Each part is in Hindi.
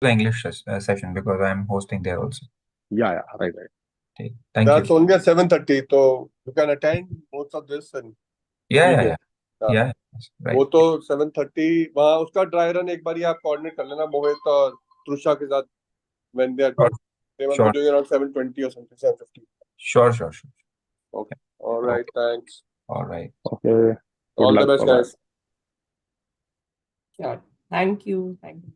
the English session because I'm hosting there also. Yeah, yeah, right, right. Okay. Thank That's you. only at 7:30, so you can attend most of this and Yeah, be yeah, there. yeah. हाँ, Yeah, yes, वो right. तो 7:30 वहाँ उसका ड्राई रन एक बार ही आप कोऑर्डिनेट कर लेना मोहित और तृषा के साथ when they are Sure, going. They must be sure, doing around 7:20 or something, 7:50. sure, sure, sure. Okay. Yeah. All right. Okay. Thanks. All right. Okay. Good All the luck. best, Bye bye. guys. Sure. Thank you. Thank you.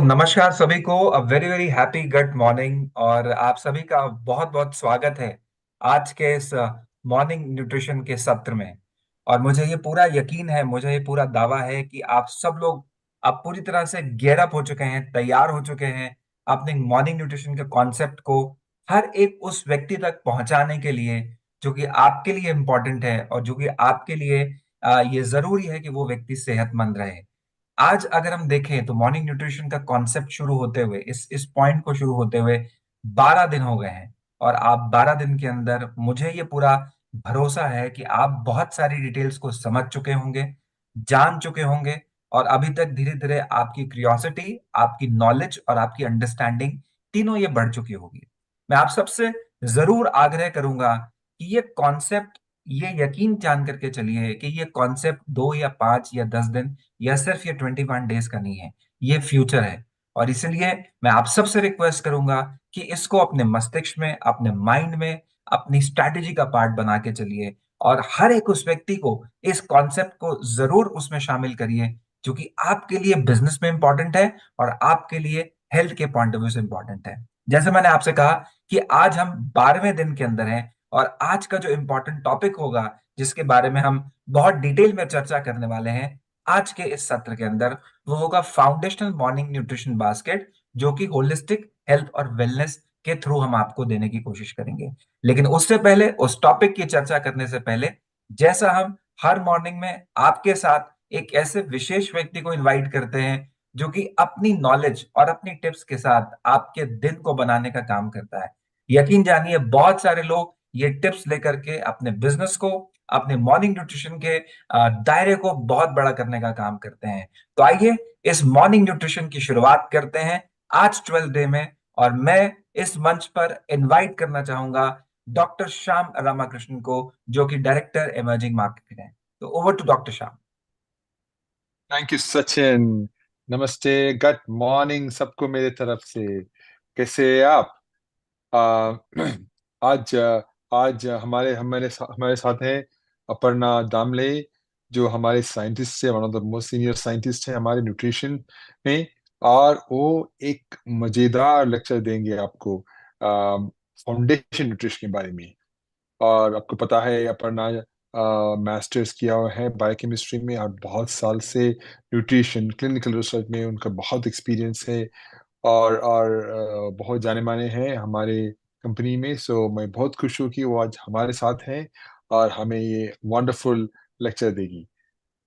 नमस्कार सभी को, a very very happy good morning. और आप सभी का बहुत बहुत स्वागत है आज के इस मॉर्निंग न्यूट्रिशन के सत्र में। और मुझे ये पूरा यकीन है, मुझे ये पूरा दावा है कि आप सब लोग अब पूरी तरह से गेयर अप हो चुके हैं, तैयार हो चुके हैं अपने मॉर्निंग न्यूट्रिशन के कॉन्सेप्ट को हर एक उस व्यक्ति तक पहुंचाने के लिए जो कि आपके लिए इम्पोर्टेंट है और जो कि आपके लिए ये जरूरी है कि वो व्यक्ति सेहतमंद रहे। आज अगर हम देखें तो मॉर्निंग न्यूट्रिशन का कॉन्सेप्ट शुरू होते हुए, इस पॉइंट को शुरू होते हुए 12 दिन हो गए हैं। और आप 12 दिन के अंदर, मुझे ये पूरा भरोसा है कि आप बहुत सारी डिटेल्स को समझ चुके होंगे, जान चुके होंगे। और अभी तक धीरे धीरे आपकी क्यूरियोसिटी, आपकी नॉलेज और आपकी अंडरस्टैंडिंग, तीनों ये बढ़ चुकी होगी। मैं आप सबसे जरूर आग्रह करूंगा कि ये कॉन्सेप्ट, ये यकीन जान करके चलिए कि ये कॉन्सेप्ट 2 या 5 या 10 दिन या सिर्फ ये 21 डेज का नहीं है, ये फ्यूचर है। और इसलिए मैं आप सबसे रिक्वेस्ट करूंगा कि इसको अपने मस्तिष्क में, अपने माइंड में, अपनी स्ट्रैटेजी का पार्ट बना के चलिए। और हर एक उस व्यक्ति को इस कॉन्सेप्ट को जरूर उसमें शामिल करिए, जो कि आपके लिए बिजनेस में इंपॉर्टेंट है और आपके लिए हेल्थ के पॉइंट ऑफ व्यू से इंपॉर्टेंट है। जैसे मैंने आपसे कहा कि आज हम 12वें दिन के अंदर हैं, और आज का जो इंपॉर्टेंट टॉपिक होगा, जिसके बारे में हम बहुत डिटेल में चर्चा करने वाले हैं आज के इस सत्र के अंदर, वो होगा फाउंडेशनल मॉर्निंग न्यूट्रिशन बास्केट, जो कि होलिस्टिक हेल्थ और वेलनेस के थ्रू हम आपको देने की कोशिश करेंगे। लेकिन उससे पहले, उस टॉपिक की चर्चा करने से पहले, जैसा हम हर मॉर्निंग में आपके साथ एक ऐसे विशेष व्यक्ति को इनवाइट करते हैं जो कि अपनी नॉलेज और अपनी टिप्स के साथ आपके दिन को बनाने का काम करता है। यकीन जानिए, बहुत सारे लोग ये टिप्स लेकर के अपने बिजनेस को, अपने मॉर्निंग न्यूट्रिशन के दायरे को बहुत बड़ा करने का काम करते हैं। तो आइए इस मॉर्निंग न्यूट्रिशन की शुरुआत करते हैं आज 12 डे में। और मैं इस मंच पर इनवाइट करना चाहूंगा डॉक्टर श्याम रामाकृष्णन को, जो कि डायरेक्टर इमर्जिंग मार्केट है। तो over to doctor Shyam. Thank you Sachin. नमस्ते, गुड मॉर्निंग सबको मेरे तरफ से। कैसे हैं आप? आ, आज आज हमारे साथ हैं अपर्णा दामले, जो हमारे साइंटिस्ट है, one of the most senior scientist है हमारे न्यूट्रिशन में। और वो एक मजेदार लेक्चर देंगे आपको फाउंडेशन न्यूट्रिशन के बारे में। और आपको पता है अपर्णा मास्टर्स किया हुआ है बायोकेमिस्ट्री में, और बहुत साल से न्यूट्रिशन क्लिनिकल रिसर्च में उनका बहुत एक्सपीरियंस है। और बहुत जाने माने हैं हमारे कंपनी में। सो मैं बहुत खुश हूँ कि वो आज हमारे साथ हैं और हमें ये वंडरफुल लेक्चर देगी।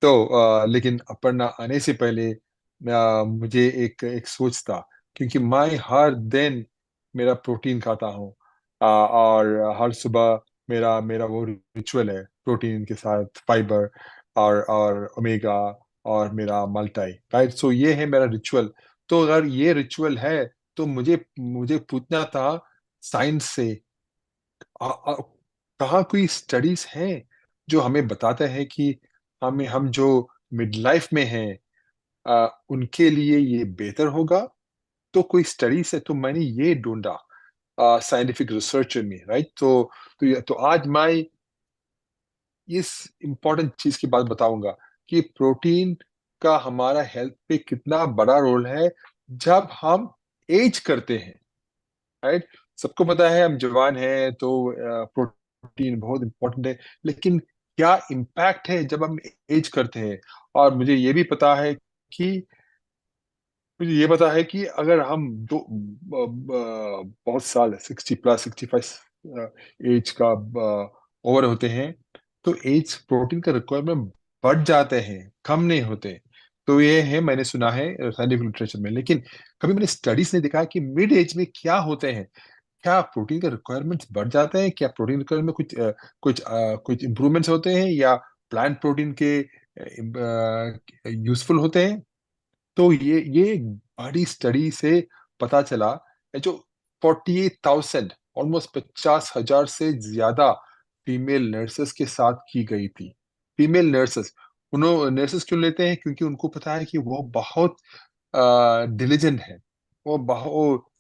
तो लेकिन अपर्णा आने से पहले मुझे एक एक सोच था, क्योंकि मैं हर दिन मेरा प्रोटीन खाता हूँ। और हर सुबह मेरा मेरा वो रिचुअल है, प्रोटीन के साथ फाइबर और ओमेगा और मेरा मल्टाई, राइट। सो ये है मेरा रिचुअल। तो अगर ये रिचुअल है, तो मुझे मुझे पूछना था साइंस से, आ, आ, कहाँ कोई स्टडीज हैं जो हमें बताते हैं कि हम जो मिड लाइफ में हैं, उनके लिए ये बेहतर होगा। तो कोई स्टडीज है, तो मैंने ये ढूंढा साइंटिफिक रिसर्च में, राइट। तो आज मैं इस इम्पोर्टेंट चीज की बात बताऊंगा कि प्रोटीन का हमारा हेल्थ पे कितना बड़ा रोल है जब हम एज करते हैं, राइट। सबको पता है हम जवान हैं तो प्रोटीन बहुत इंपॉर्टेंट है, लेकिन क्या इम्पैक्ट है जब हम एज करते हैं। और मुझे ये पता है कि अगर हम बहुत साल 60+, 65 एज का ओवर होते हैं, तो एज प्रोटीन का रिक्वायरमेंट बढ़ जाते हैं, कम नहीं होते। तो ये है, मैंने सुना है साइंटिफिक लिटरेचर में। लेकिन कभी मैंने स्टडीज ने दिखा कि मिड एज में क्या होते हैं, क्या प्रोटीन का रिक्वायरमेंट्स बढ़ जाते हैं, क्या प्रोटीन रिक्वायरमेंट में कुछ इंप्रूवमेंट्स होते हैं, या प्लांट प्रोटीन के यूजफुल होते हैं। तो ये एक बड़ी स्टडी से पता चला है, जो 48,000, ऑलमोस्ट 50,000 से ज्यादा फीमेल नर्सेस के साथ की गई थी। फीमेल नर्सेस, उन्होंने नर्सेस क्यों लेते हैं? क्योंकि उनको पता है कि वो बहुत डिलीजेंट है।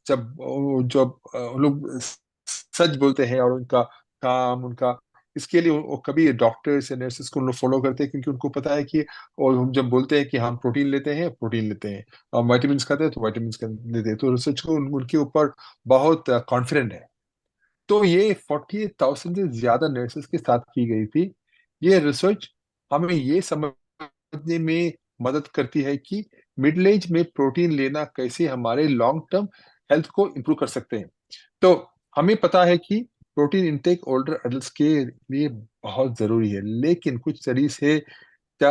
जब वो लोग सच बोलते हैं, और उनका काम, उनका इसके लिए वो कभी डॉक्टर्स या नर्सेस को लोग फॉलो करते हैं, क्योंकि उनको पता है कि, और हम जब बोलते हैं कि हम प्रोटीन लेते हैं, और वाइटामिन खाते हैं तो वाइटामिन लेते हैं, तो रिसर्च को उनके ऊपर बहुत कॉन्फिडेंट है। तो ये 48,000 से ज्यादा नर्सेस के साथ की गई थी। ये रिसर्च हमें ये समझने में मदद करती है कि मिडिल एज में प्रोटीन लेना कैसे हमारे लॉन्ग टर्म हेल्थ को इम्प्रूव कर सकते हैं। तो हमें पता है कि प्रोटीन इंटेक ओल्डर एडल्ट्स के लिए बहुत जरूरी है, लेकिन कुछ स्टडीज है क्या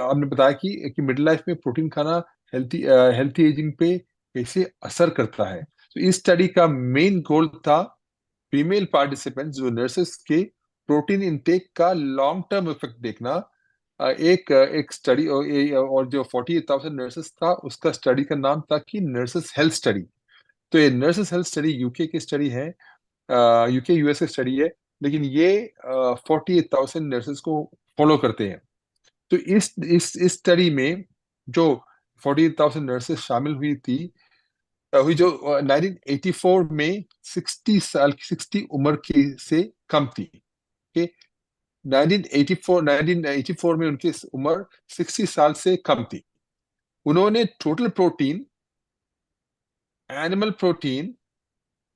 आपने बताया कि मिडिल लाइफ में प्रोटीन खाना हेल्थी एजिंग पे कैसे असर करता है। तो इस स्टडी का मेन गोल था फीमेल पार्टिसिपेंट्स जो नर्सेस के प्रोटीन इंटेक का लॉन्ग टर्म इफेक्ट देखना। एक स्टडी और जो 48,000 नर्सेस था उसका स्टडी का नाम था कि नर्सेस हेल्थ स्टडी। तो ये नर्सेस हेल्थ स्टडी यूके की स्टडी है, यूके यूएस की स्टडी है, लेकिन ये 48,000 नर्सेस को फॉलो करते हैं। तो इस स्टडी में जो 48,000 नर्सेस शामिल हुई थी, हुई जो 1984 में 60 उम्र की से कम थी। ओके, 1984 में उनकी उम्र 60 साल से कम थी। उन्होंने total protein, animal protein,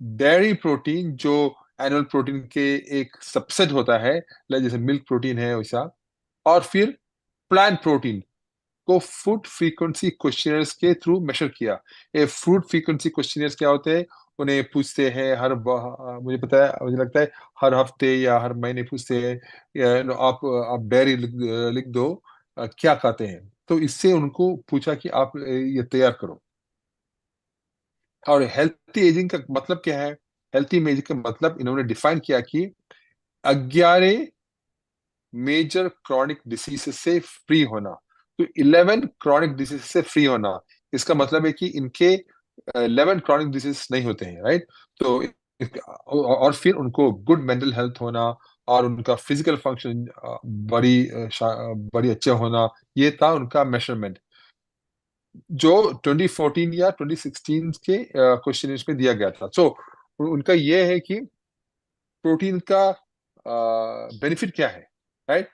dairy protein जो एनिमल प्रोटीन के एक सबसेट होता है, जैसे मिल्क प्रोटीन है वैसा, और फिर प्लांट प्रोटीन को फूड फ्रीक्वेंसी क्वेश्चनर्स के थ्रू मेजर किया। ये फूड फ्रीक्वेंसी क्वेश्चनर्स क्या होते हैं, उन्हें पूछते हैं मुझे पता है, मुझे लगता है हर हफ्ते या हर महीने पूछते हैं आप डायरी लिख दो क्या खाते हैं। तो इससे उनको पूछा कि आप ये तैयार करो। और हेल्थी एजिंग का मतलब क्या है? हेल्थी एजिंग का मतलब इन्होंने डिफाइन किया कि 11 मेजर क्रॉनिक डिसीज से फ्री होना। तो 11 क्रॉनिक डिसीज से फ्री होना, इसका मतलब है कि इनके 11 क्रॉनिक डिसीज नहीं होते हैं, राइट। तो और फिर उनको गुड मेंटल हेल्थ होना और उनका फिजिकल फंक्शन बड़ी अच्छा होना, ये था उनका मेजरमेंट जो 2014 या 2016 के क्वेश्चन में दिया गया था। सो उनका ये है कि प्रोटीन का बेनिफिट क्या है, राइट।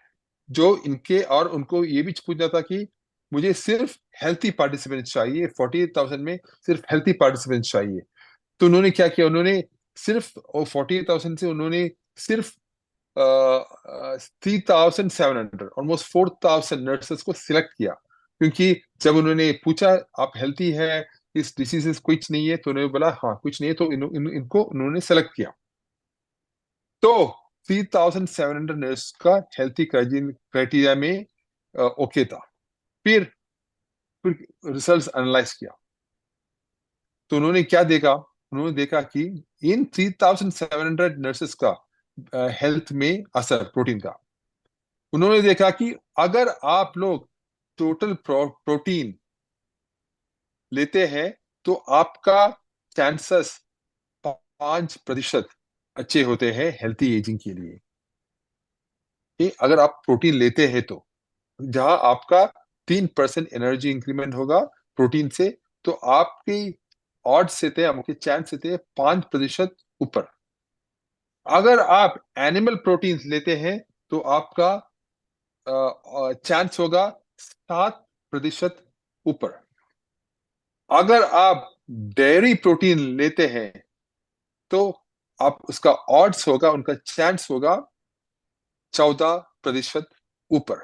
जो इनके और उनको ये भी पूछना था कि मुझे सिर्फ हेल्थी पार्टिसिपेंट्स चाहिए, 48,000 में सिर्फ हेल्थी पार्टिसिपेंट्स चाहिए। तो उन्होंने क्या किया, उन्होंने सिर्फ 48,000 से उन्होंने सिर्फ 3,700 ऑलमोस्ट 4,000 नर्सेस को सिलेक्ट किया। क्योंकि जब उन्होंने पूछा आप हेल्थी है, इस डिसीज कुछ नहीं है, तो उन्होंने बोला हाँ कुछ नहीं है, तो इनको उन्होंने सेलेक्ट किया। तो 3,700 नर्स का हेल्थी क्राइटेरिया में ओके था। फिर रिजल्ट्स एनालाइज किया, तो उन्होंने क्या देखा, उन्होंने देखा कि इन 3,700 नर्सेस का हेल्थ में असर प्रोटीन का। उन्होंने देखा कि अगर आप लोग टोटल प्रोटीन लेते हैं तो आपका चांसेस 5% अच्छे होते हैं हेल्थी एजिंग के लिए। अगर आप प्रोटीन लेते हैं तो जहां आपका 3% एनर्जी इंक्रीमेंट होगा प्रोटीन से, तो आपकी ऑड्स से थे, आपके चांस से थे 5% ऊपर। अगर आप एनिमल प्रोटीन लेते हैं तो आपका चांस होगा 7% ऊपर। अगर आप डेयरी प्रोटीन लेते हैं तो आप उसका ऑड्स होगा, उनका चांस होगा 14% ऊपर।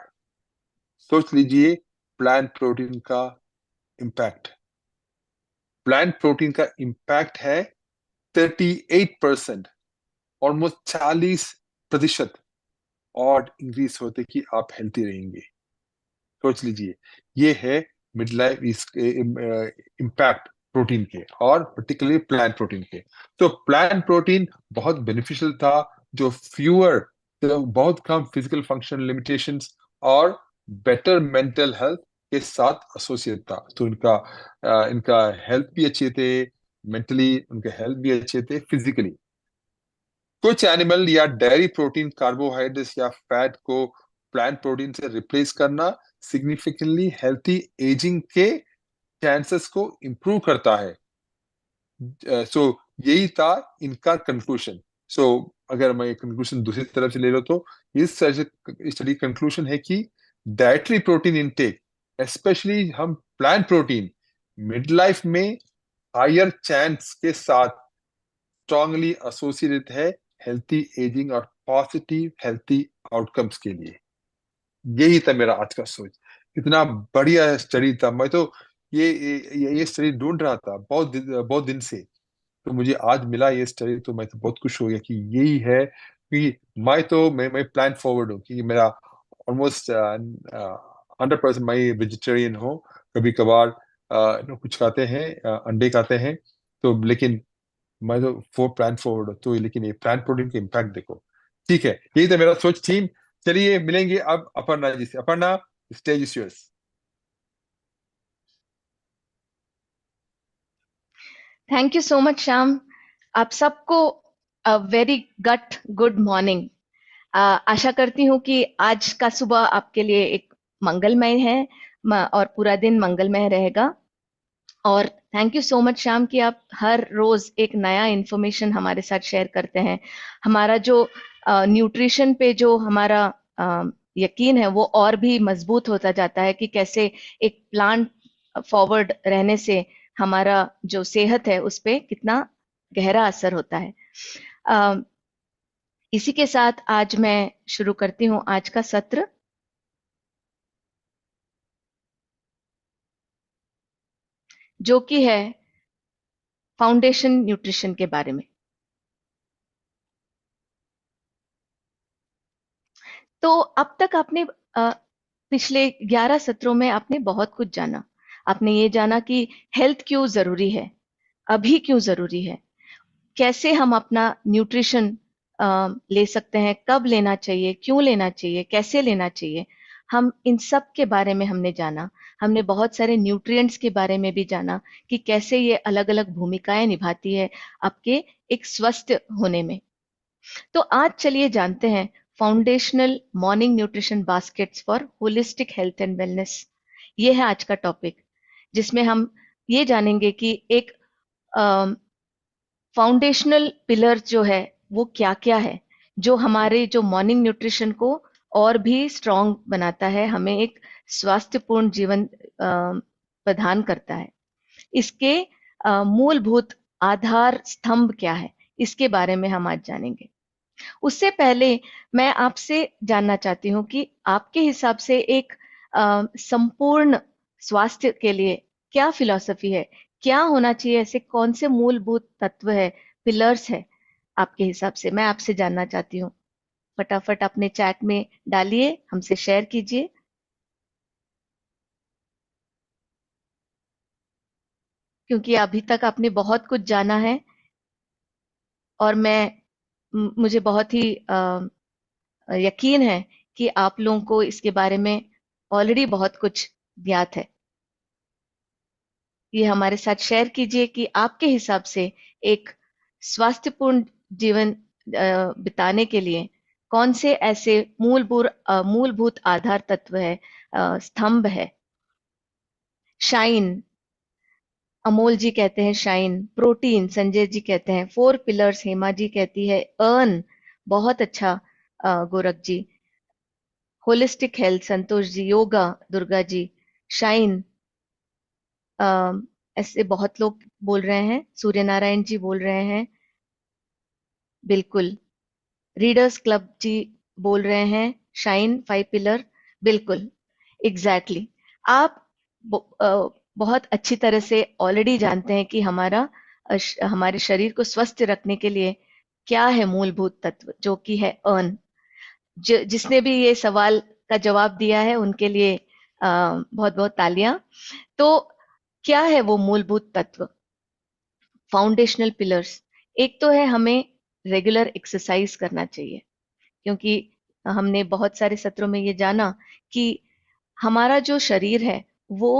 सोच लीजिए प्लांट प्रोटीन का इम्पैक्ट। प्लांट प्रोटीन का इम्पैक्ट है 38%, ऑलमोस्ट 40% और इंक्रीज होते कि आप हेल्थी रहेंगे। सोच लीजिए, ये है मिड लाइफ इम्पैक्ट प्रोटीन के, और पर्टिकुलरली प्लांट प्रोटीन के। तो प्लांट प्रोटीन बहुत बेनिफिशियल था, जो बहुत कम फिजिकल फंक्शन लिमिटेशंस और बेटर मेंटल हेल्थ के साथ एसोसिएट था। तो इनका हेल्थ भी अच्छे थे, मेंटली उनके हेल्थ भी अच्छे थे, फिजिकली। कुछ एनिमल या डेयरी प्रोटीन कार्बोहाइड्रेट्स या फैट को प्लांट प्रोटीन से रिप्लेस करना सिग्निफिकेंटली हेल्थी एजिंग के चांसेस को इंप्रूव करता है। सो यही था इनका कंक्लूजन। सो अगर मैं कंक्लूजन दूसरी तरफ से ले लो तो इस स्टडी कंक्लूजन है कि डाइटरी प्रोटीन इनटेक, स्पेशली हम प्लांट प्रोटीन, मिड लाइफ में हायर चांस के साथ स्ट्रांगली एसोसिएटेड है हेल्थी एजिंग और पॉजिटिव हेल्थी आउटकम्स के लिए। यही था मेरा आज का सोच। इतना बढ़िया स्टडी था, मैं तो ये स्टडी ढूंढ रहा था बहुत दिन से। तो मुझे आज मिला ये स्टडी, तो मैं तो बहुत खुश हो गया कि यही है कि मैं प्लान फॉरवर्ड हूँ कि मेरा ऑलमोस्ट 100% मैं वेजिटेरियन हूँ। कभी कभार कुछ खाते हैं, अंडे खाते हैं, तो लेकिन मैं तो प्लान फॉरवर्ड हूँ। तो लेकिन ये प्लान प्रोटीन का इम्पैक्ट देखो। ठीक है, यही तो मेरा सोच थी। चलिए मिलेंगे अब अपर्णा जी से। Aparna, stage is yours. Thank you so much Shyam. आप सबको वेरी गुड मॉर्निंग। आशा करती हूँ कि आज का सुबह आपके लिए एक मंगलमय है और पूरा दिन मंगलमय रहेगा। और thank you so much Shyam कि आप हर रोज एक नया इंफॉर्मेशन हमारे साथ शेयर करते हैं। हमारा जो न्यूट्रिशन पे जो हमारा यकीन है वो और भी मजबूत होता जाता है कि कैसे एक प्लांट फॉरवर्ड रहने से हमारा जो सेहत है उस पे कितना गहरा असर होता है। अ, इसी के साथ आज मैं शुरू करती हूँ आज का सत्र। जो कि है फाउंडेशन न्यूट्रिशन के बारे में। तो अब तक आपने पिछले 11 सत्रों में आपने बहुत कुछ जाना। आपने ये जाना कि हेल्थ क्यों जरूरी है, अभी क्यों जरूरी है, कैसे हम अपना न्यूट्रिशन ले सकते हैं, कब लेना चाहिए, क्यों लेना चाहिए, कैसे लेना चाहिए। हम इन सब के बारे में हमने जाना। हमने बहुत सारे न्यूट्रिएंट्स के बारे में भी जाना कि कैसे ये अलग अलग भूमिकाएं निभाती है आपके एक स्वस्थ होने में। तो आज चलिए जानते हैं foundational morning nutrition baskets for holistic health and wellness. ये है आज का टॉपिक, जिसमें हम ये जानेंगे कि एक फाउंडेशनल पिलर जो है वो क्या क्या है, जो हमारे जो मॉर्निंग न्यूट्रिशन को और भी स्ट्रांग बनाता है, हमें एक स्वास्थ्यपूर्ण जीवन प्रदान करता है। इसके मूलभूत आधार स्तंभ क्या है, इसके बारे में हम आज जानेंगे। उससे पहले मैं आपसे जानना चाहती हूँ कि आपके हिसाब से एक संपूर्ण स्वास्थ्य के लिए क्या फिलॉसफी है, क्या होना चाहिए, ऐसे कौन से मूलभूत तत्व है, पिलर्स है आपके हिसाब से। मैं आपसे जानना चाहती हूँ। फटाफट अपने चैट में डालिए, हमसे शेयर कीजिए। क्योंकि अभी तक आपने बहुत कुछ जाना है और मुझे बहुत ही यकीन है कि आप लोगों को इसके बारे में ऑलरेडी बहुत कुछ ज्ञात है। ये हमारे साथ शेयर कीजिए कि आपके हिसाब से एक स्वास्थ्यपूर्ण जीवन बिताने के लिए कौन से ऐसे मूलभूत आधार तत्व है, स्तंभ है। शाइन, अमोल जी कहते हैं शाइन। प्रोटीन, संजय जी कहते हैं 4 पिलर्स। हेमा जी कहती है अर्न, बहुत अच्छा गोरख जी। Holistic health, Santosh ji. Yoga, Durga ji. Shine, ऐसे बहुत लोग बोल रहे हैं। सूर्य नारायण जी बोल रहे हैं, बिल्कुल। रीडर्स क्लब जी बोल रहे हैं शाइन 5 पिलर, बिल्कुल, एग्जैक्टली। आप बहुत अच्छी तरह से ऑलरेडी जानते हैं कि हमारे शरीर को स्वस्थ रखने के लिए क्या है मूलभूत तत्व, जो कि है अर्न। जिसने भी ये सवाल का जवाब दिया है उनके लिए बहुत बहुत तालियां। तो क्या है वो मूलभूत तत्व, फाउंडेशनल पिलर्स? एक तो है हमें रेगुलर एक्सरसाइज करना चाहिए, क्योंकि हमने बहुत सारे सत्रों में ये जाना कि हमारा जो शरीर है वो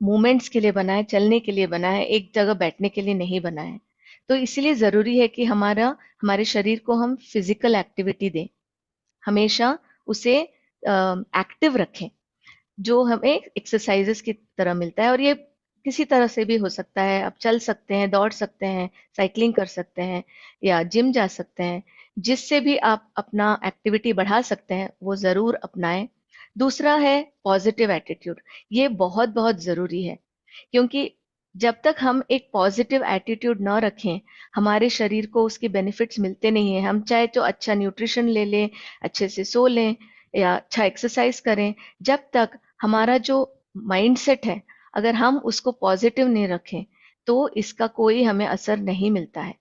मूवमेंट्स के लिए बना है, चलने के लिए बना है, एक जगह बैठने के लिए नहीं बना है। तो इसलिए जरूरी है कि हमारे शरीर को हम फिजिकल एक्टिविटी दें, हमेशा उसे एक्टिव रखें, जो हमें एक्सरसाइजेस की तरह मिलता है। और ये किसी तरह से भी हो सकता है। आप चल सकते हैं, दौड़ सकते हैं, साइकिलिंग कर सकते हैं या जिम जा सकते हैं। जिससे भी आप अपना एक्टिविटी बढ़ा सकते हैं वो जरूर अपनाएं। दूसरा है पॉजिटिव एटीट्यूड। ये बहुत बहुत जरूरी है, क्योंकि जब तक हम एक पॉजिटिव एटीट्यूड ना रखें हमारे शरीर को उसके बेनिफिट्स मिलते नहीं है। हम चाहे तो अच्छा न्यूट्रिशन ले लें, अच्छे से सो लें या अच्छा एक्सरसाइज करें, जब तक हमारा जो माइंडसेट है अगर हम उसको पॉजिटिव नहीं रखें तो इसका कोई हमें असर नहीं मिलता है।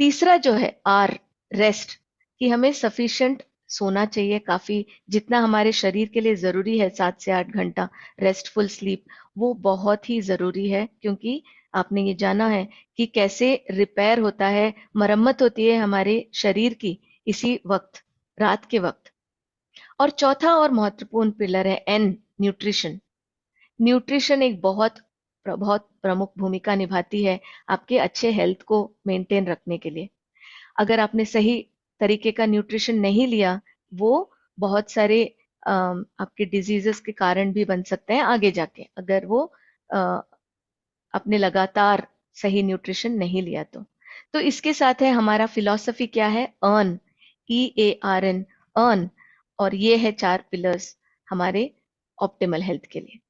तीसरा जो है आर, रेस्ट, कि हमें सफिशिएंट सोना चाहिए, काफी जितना हमारे शरीर के लिए जरूरी है 7 से 8 घंटा रेस्टफुल स्लीप, वो बहुत ही जरूरी है, क्योंकि आपने ये जाना है कि कैसे रिपेयर होता है, मरम्मत होती है हमारे शरीर की इसी वक्त, रात के वक्त। और चौथा और महत्वपूर्ण पिलर है एन, न्यूट्रिशन। न्यूट्रिशन एक बहुत प्रमुख भूमिका निभाती है आपके अच्छे हेल्थ को मेंटेन रखने के लिए। अगर आपने सही तरीके का न्यूट्रिशन नहीं लिया, वो बहुत सारे आपके डिजीजेस के कारण भी बन सकते हैं आगे जाके, अगर वो अ, आपने लगातार सही न्यूट्रिशन नहीं लिया तो इसके साथ है हमारा फिलॉसफी क्या है, अर्न, EARN, अर्न। और ये है 4 पिलर्स हमारे ऑप्टिमल हेल्थ के लिए।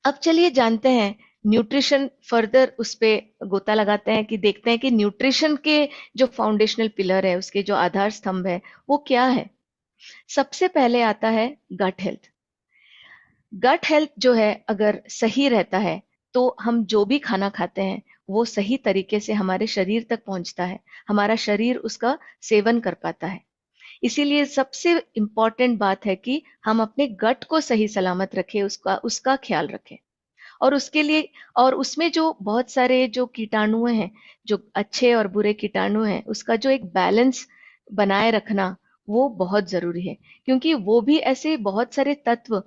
अब चलिए जानते हैं न्यूट्रिशन, फर्दर उस पे गोता लगाते हैं कि देखते हैं कि न्यूट्रिशन के जो फाउंडेशनल पिलर है, उसके जो आधार स्तंभ है, वो क्या है। सबसे पहले आता है गट हेल्थ। गट हेल्थ जो है अगर सही रहता है तो हम जो भी खाना खाते हैं वो सही तरीके से हमारे शरीर तक पहुंचता है, हमारा शरीर उसका सेवन कर पाता है। इसीलिए सबसे इम्पोर्टेंट बात है कि हम अपने गट को सही सलामत रखें, उसका उसका ख्याल रखें। और उसके लिए, और उसमें जो बहुत सारे जो कीटाणु हैं, जो अच्छे और बुरे कीटाणु हैं, उसका जो एक बैलेंस बनाए रखना वो बहुत जरूरी है, क्योंकि वो भी ऐसे बहुत सारे तत्व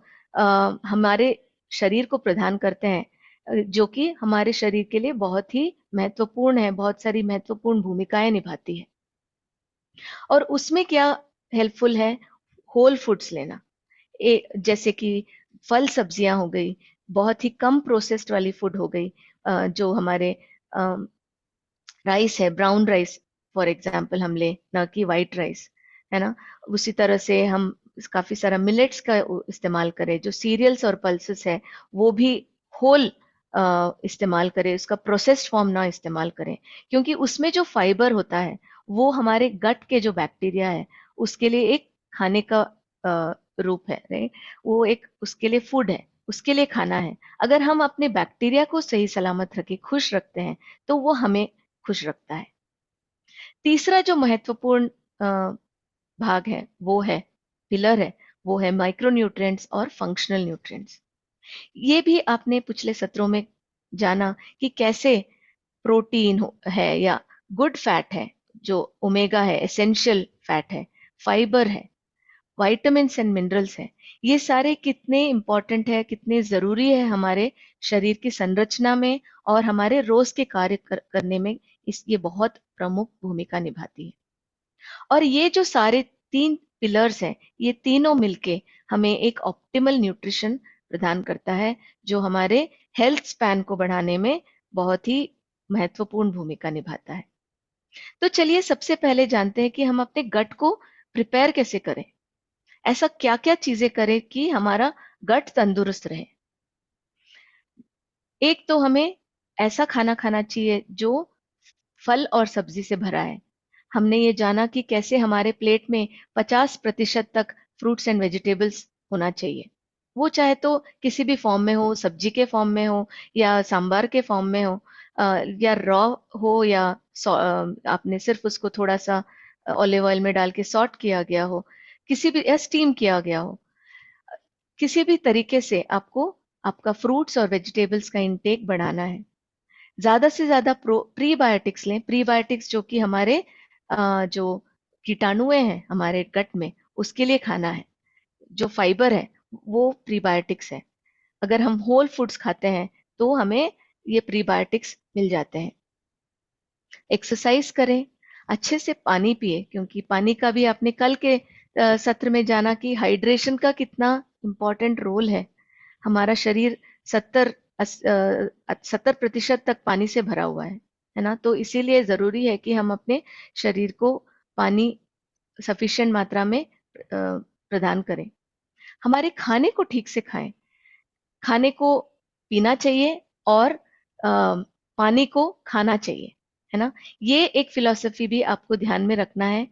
हमारे शरीर को प्रदान करते हैं, जो कि हमारे शरीर के लिए बहुत ही महत्वपूर्ण है, बहुत सारी महत्वपूर्ण भूमिकाएं निभाती है। और उसमें क्या हेल्पफुल है, होल फूड्स लेना, जैसे कि फल सब्जियां हो गई, बहुत ही कम प्रोसेस्ड वाली फूड हो गई, जो हमारे राइस है, ब्राउन राइस फॉर एग्जांपल हम ले, ना कि वाइट राइस, है ना। उसी तरह से हम काफी सारा मिलेट्स का इस्तेमाल करें, जो सीरियल्स और पल्सेस है वो भी होल इस्तेमाल करें, उसका प्रोसेस्ड फॉर्म ना इस्तेमाल करें, क्योंकि उसमें जो फाइबर होता है वो हमारे गट के जो बैक्टीरिया है उसके लिए एक खाने का रूप है, राइट, वो एक उसके लिए फूड है, उसके लिए खाना है। अगर हम अपने बैक्टीरिया को सही सलामत रखे, खुश रखते हैं, तो वो हमें खुश रखता है। तीसरा जो महत्वपूर्ण भाग है, वो है पिलर है, वो है माइक्रोन्यूट्रिएंट्स और फंक्शनल न्यूट्रिएंट्स। ये भी आपने पिछले सत्रों में जाना कि कैसे प्रोटीन है या गुड फैट है, जो ओमेगा है, एसेंशियल फैट है, फाइबर है, विटामिन्स एंड मिनरल्स है, ये सारे कितने इंपॉर्टेंट है, कितने जरूरी है हमारे शरीर की संरचना में और हमारे रोज के कार्य करने में, ये बहुत प्रमुख भूमिका निभाती है। और ये जो सारे 3 पिलर्स हैं, ये तीनों मिलके हमें एक ऑप्टिमल न्यूट्रिशन प्रदान करता है, जो हमारे हेल्थ स्पैन को बढ़ाने में बहुत ही महत्वपूर्ण भूमिका निभाता है। तो चलिए सबसे पहले जानते हैं कि हम अपने गट को प्रिपेयर कैसे करें, ऐसा क्या क्या चीजें करें कि हमारा गट तंदुरुस्त रहे। एक तो हमें ऐसा खाना खाना चाहिए जो फल और सब्जी से भरा है। हमने ये जाना कि कैसे हमारे प्लेट में 50% तक फ्रूट्स एंड वेजिटेबल्स होना चाहिए, वो चाहे तो किसी भी फॉर्म में हो, सब्जी के फॉर्म में हो या सांबार के फॉर्म में हो, या रॉ हो, या आपने सिर्फ उसको थोड़ा सा ऑलिव ऑयल में डाल के सॉट किया गया हो, किसी भी, या स्टीम किया गया हो, किसी भी तरीके से आपको आपका फ्रूट्स और वेजिटेबल्स का इंटेक बढ़ाना है। ज्यादा से ज्यादा प्रीबायोटिक्स लें, प्रीबायोटिक्स जो कि हमारे जो कीटाणुएं हैं हमारे गट में, उसके लिए खाना है। जो फाइबर है वो प्रीबायोटिक्स है। अगर हम होल फूड्स खाते हैं तो हमें ये प्रीबायोटिक्स मिल जाते हैं। एक्सरसाइज करें, अच्छे से पानी पिए, क्योंकि पानी का भी आपने कल के सत्र में जाना कि हाइड्रेशन का कितना इम्पोर्टेंट रोल है। हमारा शरीर 70% तक पानी से भरा हुआ है ना। तो इसीलिए जरूरी है कि हम अपने शरीर को पानी सफिशिएंट मात्रा में प्रदान करें। हमारे खाने को ठीक से खाएं, खाने को पीना चाहिए और पानी को खाना चाहिए, है ना। ये एक फिलॉसफी भी आपको ध्यान में रखना है,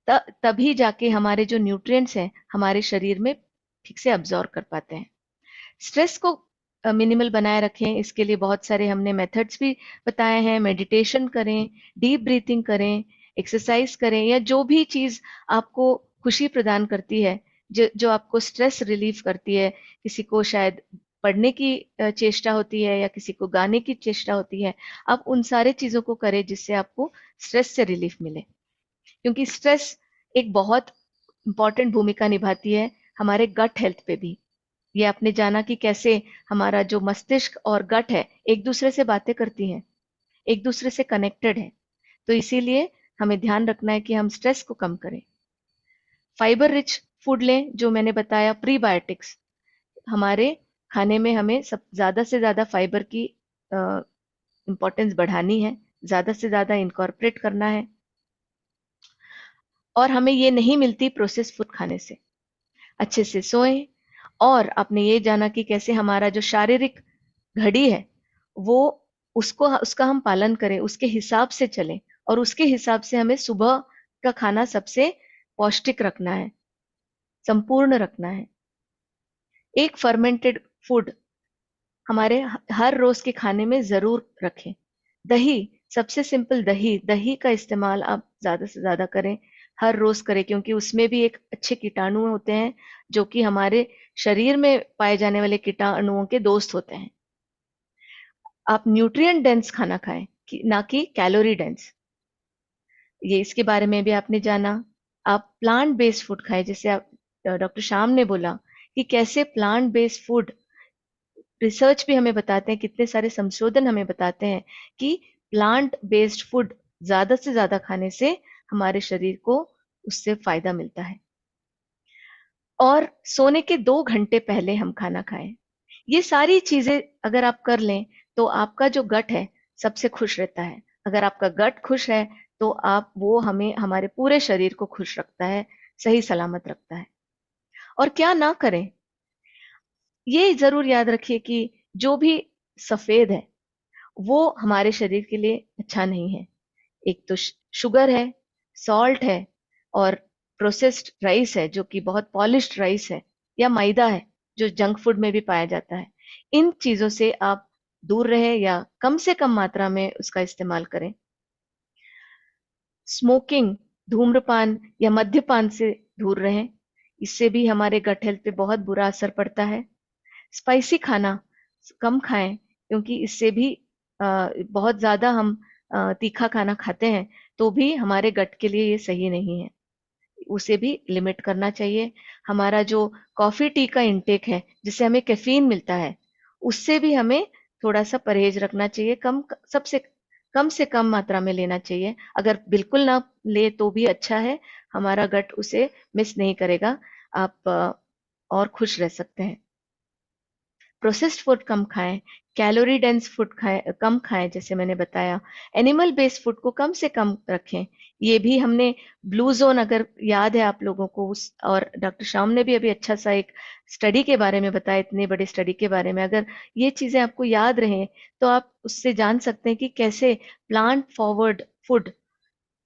तभी जाके हमारे जो न्यूट्रिएंट्स हैं हमारे शरीर में ठीक से अब्जॉर्ब कर पाते हैं। स्ट्रेस को मिनिमल बनाए रखें, इसके लिए बहुत सारे हमने मेथड्स भी बताए हैं। मेडिटेशन करें, डीप ब्रीथिंग करें, एक्सरसाइज करें, या जो भी चीज आपको खुशी प्रदान करती है, जो जो आपको स्ट्रेस रिलीफ करती है। किसी को शायद पढ़ने की चेष्टा होती है, या किसी को गाने की चेष्टा होती है। आप उन सारे चीजों को करें जिससे आपको स्ट्रेस से रिलीफ मिले, क्योंकि स्ट्रेस एक बहुत इंपॉर्टेंट भूमिका निभाती है हमारे गट हेल्थ पे भी। ये आपने जाना कि कैसे हमारा जो मस्तिष्क और गट है एक दूसरे से बातें करती हैं, एक दूसरे से कनेक्टेड है। तो इसीलिए हमें ध्यान रखना है कि हम स्ट्रेस को कम करें। फाइबर रिच फूड लें, जो मैंने बताया, प्रीबायोटिक्स। हमारे खाने में हमें सब ज्यादा से ज्यादा फाइबर की इंपॉर्टेंस बढ़ानी है, ज्यादा से ज्यादा इनकॉर्पोरेट करना है, और हमें ये नहीं मिलती प्रोसेस फूड खाने से। अच्छे से सोएं, और आपने ये जाना कि कैसे हमारा जो शारीरिक घड़ी है वो उसका हम पालन करें, उसके हिसाब से चलें, और उसके हिसाब से हमें सुबह का खाना सबसे पौष्टिक रखना है, संपूर्ण रखना है। एक फर्मेंटेड फूड हमारे हर रोज के खाने में जरूर रखें। दही, सबसे सिंपल दही, दही का इस्तेमाल आप ज्यादा से ज्यादा करें, हर रोज करें, क्योंकि उसमें भी एक अच्छे कीटाणु होते हैं जो कि हमारे शरीर में पाए जाने वाले कीटाणुओं के दोस्त होते हैं। आप न्यूट्रिएंट डेंस खाना खाएं, ना कि कैलोरी डेंस। ये इसके बारे में भी आपने जाना। आप प्लांट बेस्ड फूड खाएं, जैसे आप डॉक्टर श्याम ने बोला कि कैसे प्लांट बेस्ड फूड, रिसर्च भी हमें बताते हैं, कितने सारे संशोधन हमें बताते हैं कि प्लांट बेस्ड फूड ज्यादा से ज्यादा खाने से हमारे शरीर को उससे फायदा मिलता है। और सोने के 2 घंटे पहले हम खाना खाएं। ये सारी चीजें अगर आप कर लें तो आपका जो गट है सबसे खुश रहता है। अगर आपका गट खुश है तो वो हमें, हमारे पूरे शरीर को खुश रखता है, सही सलामत रखता है। और क्या ना करें, ये जरूर याद रखिए कि जो भी सफेद है वो हमारे शरीर के लिए अच्छा नहीं है। एक तो शुगर है, सॉल्ट है, और प्रोसेस्ड राइस है जो कि बहुत पॉलिश्ड राइस है, या मैदा है जो जंक फूड में भी पाया जाता है। इन चीजों से आप दूर रहे, या कम से कम मात्रा में उसका इस्तेमाल करें। स्मोकिंग, धूम्रपान या मद्यपान से दूर रहें, इससे भी हमारे गट हेल्थ पे बहुत बुरा असर पड़ता है। स्पाइसी खाना कम खाएं, क्योंकि इससे भी बहुत ज्यादा हम तीखा खाना खाते हैं तो भी हमारे गट के लिए ये सही नहीं है, उसे भी लिमिट करना चाहिए। हमारा जो कॉफी टी का इंटेक है जिससे हमें कैफीन मिलता है, उससे भी हमें थोड़ा सा परहेज रखना चाहिए, कम से कम मात्रा में लेना चाहिए। अगर बिल्कुल ना ले तो भी अच्छा है, हमारा गट उसे मिस नहीं करेगा, आप और खुश रह सकते हैं। प्रोसेस्ड फूड कम खाएं, कैलोरी डेंस फूड कम खाएं, जैसे मैंने बताया। एनिमल बेस्ड फूड को कम से कम रखें। ये भी हमने ब्लू जोन, अगर याद है आप लोगों को, और डॉक्टर श्याम ने भी अभी अच्छा सा एक स्टडी के बारे में बताया, इतने बड़े स्टडी के बारे में। अगर ये चीजें आपको याद रहें तो आप उससे जान सकते हैं कि कैसे प्लांट फॉरवर्ड फूड,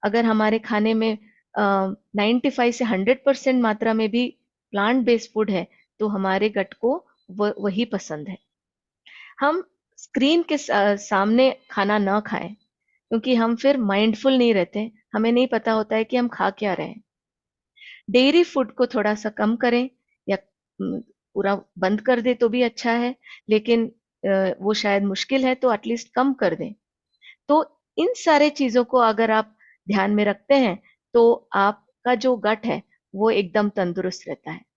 अगर हमारे खाने में 95 से 100% मात्रा में भी प्लांट बेस्ड फूड है तो हमारे गट को वही पसंद है। हम स्क्रीन के सामने खाना ना खाएं, क्योंकि हम फिर माइंडफुल नहीं रहते, हमें नहीं पता होता है कि हम खा क्या रहे हैं। डेयरी फूड को थोड़ा सा कम करें, या पूरा बंद कर दे तो भी अच्छा है, लेकिन वो शायद मुश्किल है, तो एटलीस्ट कम कर दें। तो इन सारे चीजों को अगर आप ध्यान में रखते हैं तो आपका जो गट है वो एकदम तंदुरुस्त रहता है।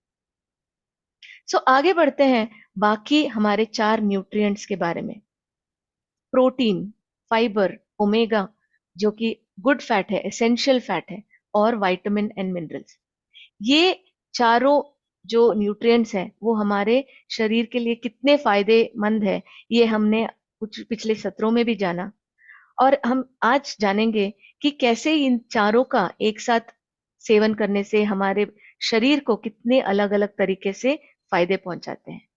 आगे बढ़ते हैं बाकी हमारे 4 न्यूट्रिएंट्स के बारे में। प्रोटीन, फाइबर, ओमेगा जो कि गुड फैट है, एसेंशियल फैट है, और विटामिन एंड मिनरल्स। ये चारों जो न्यूट्रिएंट्स हैं वो हमारे शरीर के लिए कितने फायदेमंद है, ये हमने कुछ पिछले सत्रों में भी जाना, और हम आज जानेंगे कि कैसे इन चारों का एक साथ सेवन करने से हमारे शरीर को कितने अलग अलग तरीके से फायदे पहुंचाते हैं।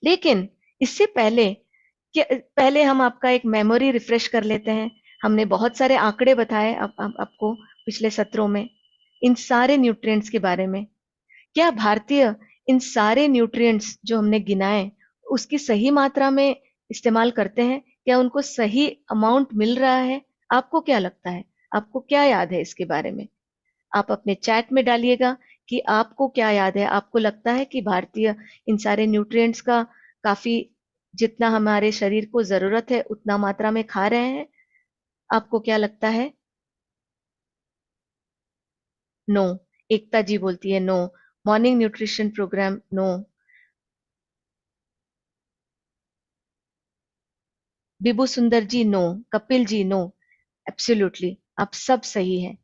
लेकिन इससे पहले हम आपका एक मेमोरी रिफ्रेश कर लेते हैं। हमने बहुत सारे आंकड़े बताए आपको पिछले सत्रों में इन सारे न्यूट्रिएंट्स के बारे में। क्या भारतीय इन सारे न्यूट्रिएंट्स जो हमने गिनाए उसकी सही मात्रा में इस्तेमाल करते हैं? क्या उनको सही अमाउंट मिल रहा है? आपको क्या लगता है? आपको क्या याद है इसके बारे में? आप अपने चैट में डालिएगा कि आपको क्या याद है। आपको लगता है कि भारतीय इन सारे न्यूट्रिएंट्स का काफी, जितना हमारे शरीर को जरूरत है उतना मात्रा में खा रहे हैं? आपको क्या लगता है? नो। एकता जी बोलती है no. Morning nutrition program, no. Bibu Sundar ji, no. Kapil ji, no. Absolutely, आप सब सही हैं।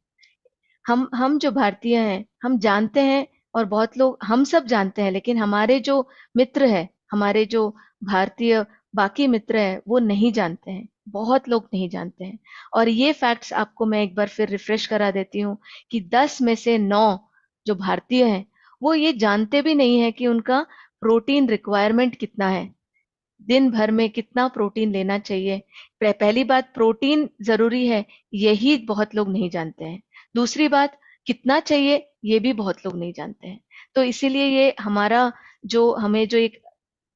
हम जो भारतीय हैं, हम जानते हैं, और बहुत लोग, हम सब जानते हैं, लेकिन हमारे जो मित्र है, हमारे जो भारतीय बाकी मित्र हैं, वो नहीं जानते हैं। बहुत लोग नहीं जानते हैं। और ये फैक्ट्स आपको मैं एक बार फिर रिफ्रेश करा देती हूँ कि 10 में से 9 जो भारतीय हैं, वो ये जानते भी नहीं है कि उनका प्रोटीन रिक्वायरमेंट कितना है, दिन भर में कितना प्रोटीन लेना चाहिए। पहली बात, प्रोटीन जरूरी है, यही बहुत लोग नहीं जानते हैं। दूसरी बात, कितना चाहिए, ये भी बहुत लोग नहीं जानते हैं। तो इसीलिए ये हमारा, जो हमें जो एक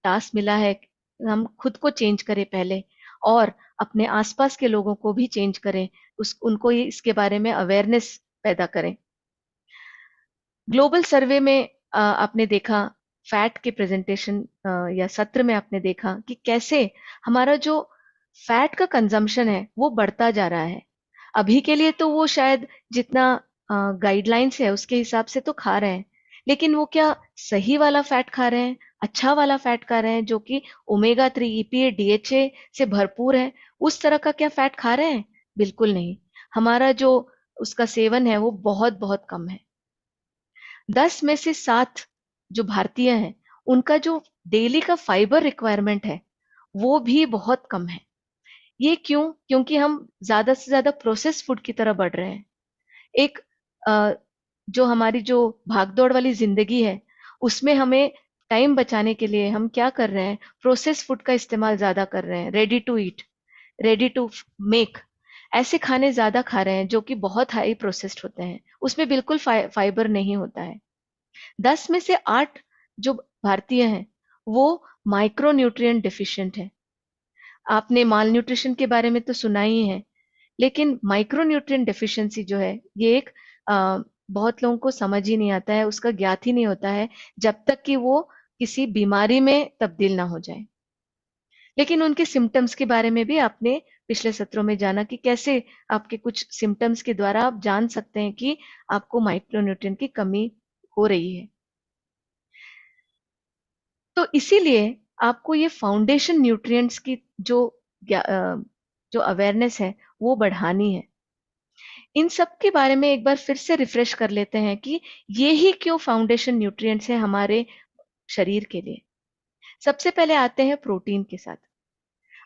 टास्क मिला है, हम खुद को चेंज करें पहले, और अपने आसपास के लोगों को भी चेंज करें, उनको इसके बारे में अवेयरनेस पैदा करें। ग्लोबल सर्वे में आपने देखा, फैट के प्रेजेंटेशन या सत्र में आपने देखा कि कैसे हमारा जो फैट का कंजम्पशन है वो बढ़ता जा रहा है। अभी के लिए तो वो शायद जितना गाइडलाइंस है उसके हिसाब से तो खा रहे हैं, लेकिन वो क्या सही वाला फैट खा रहे हैं, अच्छा वाला फैट खा रहे हैं जो कि ओमेगा 3, ईपीए, डीएचए से भरपूर है? उस तरह का क्या फैट खा रहे हैं? बिल्कुल नहीं। हमारा जो उसका सेवन है वो बहुत बहुत कम है। 10 में से 7 जो भारतीय हैं, उनका जो डेली का फाइबर रिक्वायरमेंट है वो भी बहुत कम है। ये क्यों? क्योंकि हम ज्यादा से ज्यादा प्रोसेस फूड की तरफ बढ़ रहे हैं। एक अ, जो हमारी जो भागदौड़ वाली जिंदगी है, उसमें हमें टाइम बचाने के लिए हम क्या कर रहे हैं? प्रोसेस फूड का इस्तेमाल ज्यादा कर रहे हैं। Ready to eat, ready to make, ऐसे खाने ज्यादा खा रहे हैं जो कि बहुत हाई प्रोसेस्ड होते हैं, उसमें बिल्कुल फाइबर नहीं होता है। 10 में से 8 जो भारतीय हैं वो माइक्रो न्यूट्रिएंट डिफिशिएंट है। आपने माल न्यूट्रिशन के बारे में तो सुना ही है, लेकिन माइक्रो न्यूट्रिएंट डिफिशियंसी जो है, ये एक बहुत लोगों को समझ ही नहीं आता है, उसका ज्ञात ही नहीं होता है जब तक कि वो किसी बीमारी में तब्दील ना हो जाए। लेकिन उनके सिम्टम्स के बारे में भी आपने पिछले सत्रों में जाना कि कैसे आपके कुछ सिम्टम्स के द्वारा आप जान सकते हैं कि आपको माइक्रोन्यूट्रिएंट की कमी हो रही है। तो इसीलिए आपको ये फाउंडेशन न्यूट्रिएंट्स की जो अवेयरनेस है वो बढ़ानी है। इन सब के बारे में एक बार फिर से रिफ्रेश कर लेते हैं कि ये ही क्यों फाउंडेशन न्यूट्रिएंट्स है हमारे शरीर के लिए। सबसे पहले आते हैं प्रोटीन के साथ।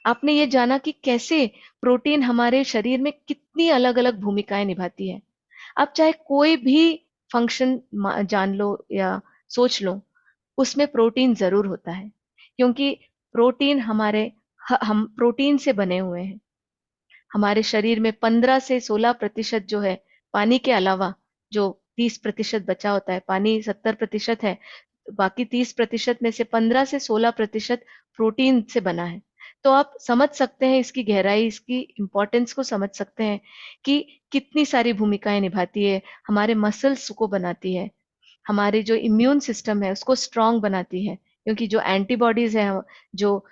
आपने ये जाना कि कैसे प्रोटीन हमारे शरीर में कितनी अलग अलग भूमिकाएं निभाती है। आप चाहे कोई भी फंक्शन जान लो या सोच लो, उसमें प्रोटीन जरूर होता है, क्योंकि प्रोटीन हम प्रोटीन से बने हुए हैं। हमारे शरीर में 15 से 16% जो है पानी के अलावा, जो 30% बचा होता है, पानी 70% है, बाकी 30% में से 15 से 16% प्रोटीन से बना है। तो आप समझ सकते हैं इसकी गहराई, इसकी इंपॉर्टेंस को समझ सकते हैं कि कितनी सारी भूमिकाएं निभाती है। हमारे मसल्स को बनाती है, हमारे जो इम्यून सिस्टम है उसको स्ट्रांग बनाती है, क्योंकि जो एंटीबॉडीज है, जो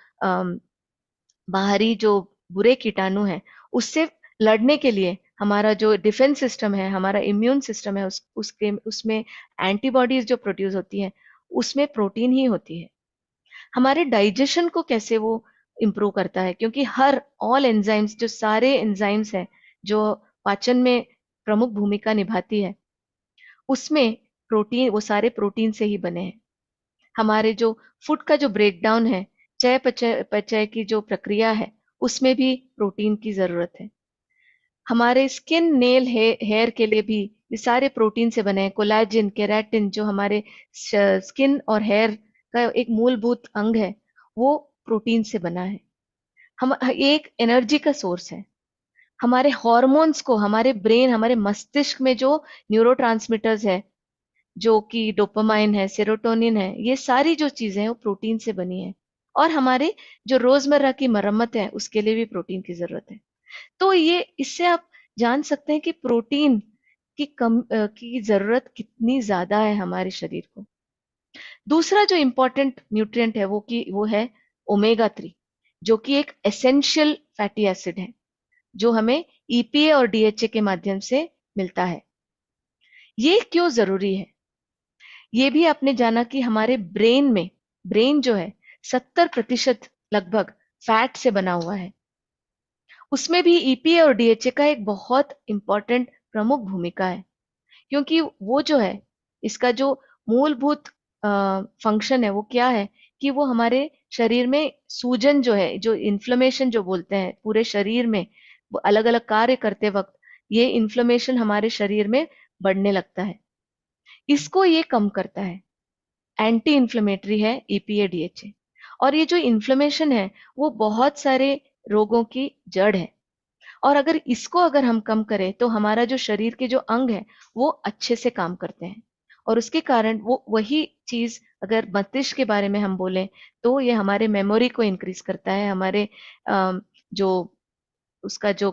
बाहरी जो बुरे कीटाणु हैं, उससे लड़ने के लिए हमारा जो डिफेंस सिस्टम है, हमारा इम्यून सिस्टम है, उसमें एंटीबॉडीज जो प्रोड्यूस होती हैं, उसमें प्रोटीन ही होती है। हमारे डाइजेशन को कैसे वो इम्प्रूव करता है, क्योंकि ऑल एंजाइम्स, जो सारे एंजाइम्स हैं जो पाचन में प्रमुख भूमिका निभाती है, उसमें प्रोटीन, वो सारे प्रोटीन से ही बने हैं। हमारे जो फूड का जो ब्रेकडाउन है, चयापचय की जो प्रक्रिया है, उसमें भी प्रोटीन की जरूरत है। हमारे स्किन, नेल, हेयर के लिए भी ये सारे प्रोटीन से बने हैं। कोलेजन, केराटिन, जो हमारे स्किन और हेयर का एक मूलभूत अंग है, वो प्रोटीन से बना है। हम एक एनर्जी का सोर्स है। हमारे हॉर्मोन्स को, हमारे ब्रेन, हमारे मस्तिष्क में जो न्यूरोट्रांसमीटर्स है, जो कि डोपामाइन है, सेरोटोनिन है, ये सारी जो चीजें हैं वो प्रोटीन से बनी है। और हमारे जो रोजमर्रा की मरम्मत है उसके लिए भी प्रोटीन की जरूरत है। तो ये इससे आप जान सकते हैं कि प्रोटीन की जरूरत कितनी ज्यादा है हमारे शरीर को। दूसरा जो इंपॉर्टेंट न्यूट्रिएंट है वो है ओमेगा 3, जो कि एक एसेंशियल फैटी एसिड है जो हमें ईपीए और डीएचए के माध्यम से मिलता है। ये क्यों जरूरी है? ये भी आपने जाना कि हमारे ब्रेन जो है 70% लगभग फैट से बना हुआ है। उसमें भी ईपीए और डीएचए का एक बहुत इंपॉर्टेंट प्रमुख भूमिका है, क्योंकि वो जो है इसका जो मूलभूत फंक्शन है वो क्या है कि वो हमारे शरीर में सूजन जो है, जो इन्फ्लेमेशन जो बोलते हैं पूरे शरीर में, वो अलग अलग कार्य करते वक्त ये इन्फ्लेमेशन हमारे शरीर में बढ़ने लगता है, इसको ये कम करता है। एंटी इन्फ्लेमेटरी है ईपीए डीएचए। और ये जो इन्फ्लेमेशन है वो बहुत सारे रोगों की जड़ है, और अगर हम कम करें तो हमारा जो शरीर के जो अंग है वो अच्छे से काम करते हैं। और उसके कारण वो वही चीज अगर मस्तिष्क के बारे में हम बोलें तो ये हमारे मेमोरी को इंक्रीज करता है, हमारे जो उसका जो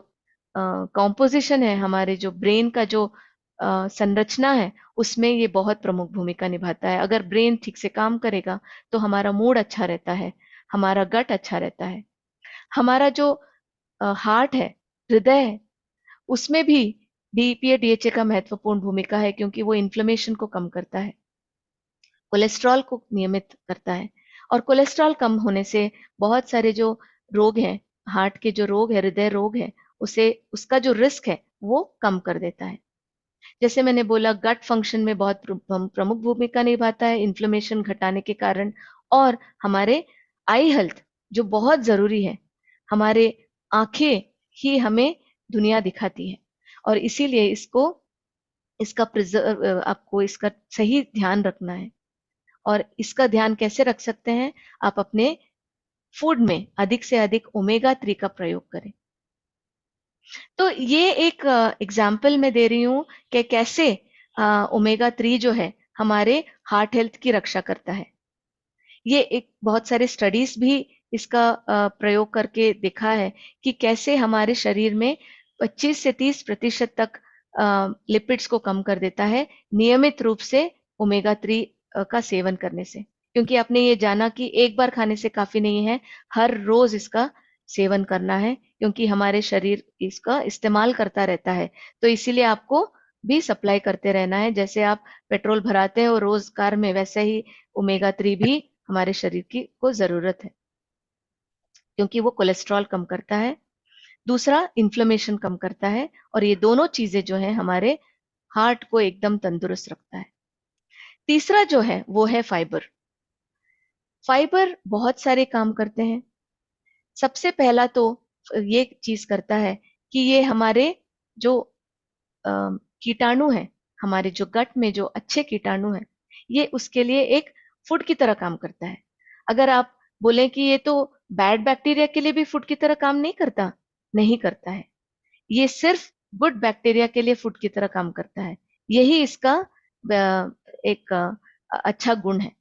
कॉम्पोजिशन है, हमारे जो ब्रेन का जो संरचना है उसमें ये बहुत प्रमुख भूमिका निभाता है। अगर ब्रेन ठीक से काम करेगा तो हमारा मूड अच्छा रहता है, हमारा गट अच्छा रहता है, हमारा जो हार्ट है, हृदय है, उसमें भी डीपीए डीएचए का महत्वपूर्ण भूमिका है, क्योंकि वो इन्फ्लेमेशन को कम करता है, कोलेस्ट्रॉल को नियमित करता है। और कोलेस्ट्रॉल कम होने से बहुत सारे जो रोग हैं, हार्ट के जो रोग है, हृदय रोग है, उसे उसका जो रिस्क है वो कम कर देता है। जैसे मैंने बोला, गट फंक्शन में बहुत प्रमुख भूमिका निभाता है इन्फ्लेमेशन घटाने के कारण। और हमारे आई हेल्थ जो बहुत जरूरी है, हमारे आंखें ही हमें दुनिया दिखाती है, और इसीलिए आपको इसका सही ध्यान रखना है। और इसका ध्यान कैसे रख सकते हैं? आप अपने फूड में अधिक से अधिक ओमेगा 3 का प्रयोग करें। तो ये एक एग्जाम्पल मैं दे रही हूं कि कैसे ओमेगा 3 जो है हमारे हार्ट हेल्थ की रक्षा करता है। ये एक बहुत सारे स्टडीज भी इसका प्रयोग करके देखा है कि कैसे हमारे शरीर में 25 से 30% तक लिपिड्स को कम कर देता है नियमित रूप से ओमेगा 3 का सेवन करने से। क्योंकि आपने ये जाना कि एक बार खाने से काफी नहीं है, हर रोज इसका सेवन करना है, क्योंकि हमारे शरीर इसका इस्तेमाल करता रहता है। तो इसीलिए आपको भी सप्लाई करते रहना है। जैसे आप पेट्रोल भराते हैं और रोज कार में, वैसे ही ओमेगा 3 भी हमारे शरीर की को जरूरत है, क्योंकि वो कोलेस्ट्रॉल कम करता है, दूसरा इन्फ्लेमेशन कम करता है, और ये दोनों चीजें जो है हमारे हार्ट को एकदम तंदुरुस्त रखता है। तीसरा जो है वो है फाइबर। फाइबर बहुत सारे काम करते हैं। सबसे पहला तो ये चीज करता है कि ये हमारे जो कीटाणु है, हमारे जो गट में जो अच्छे कीटाणु है, ये उसके लिए एक फूड की तरह काम करता है। अगर आप बोलें कि ये तो बैड बैक्टीरिया के लिए भी फूड की तरह काम नहीं करता, नहीं करता है। ये सिर्फ गुड बैक्टीरिया के लिए फूड की तरह काम करता है। यही इसका एक अच्छा गुण है।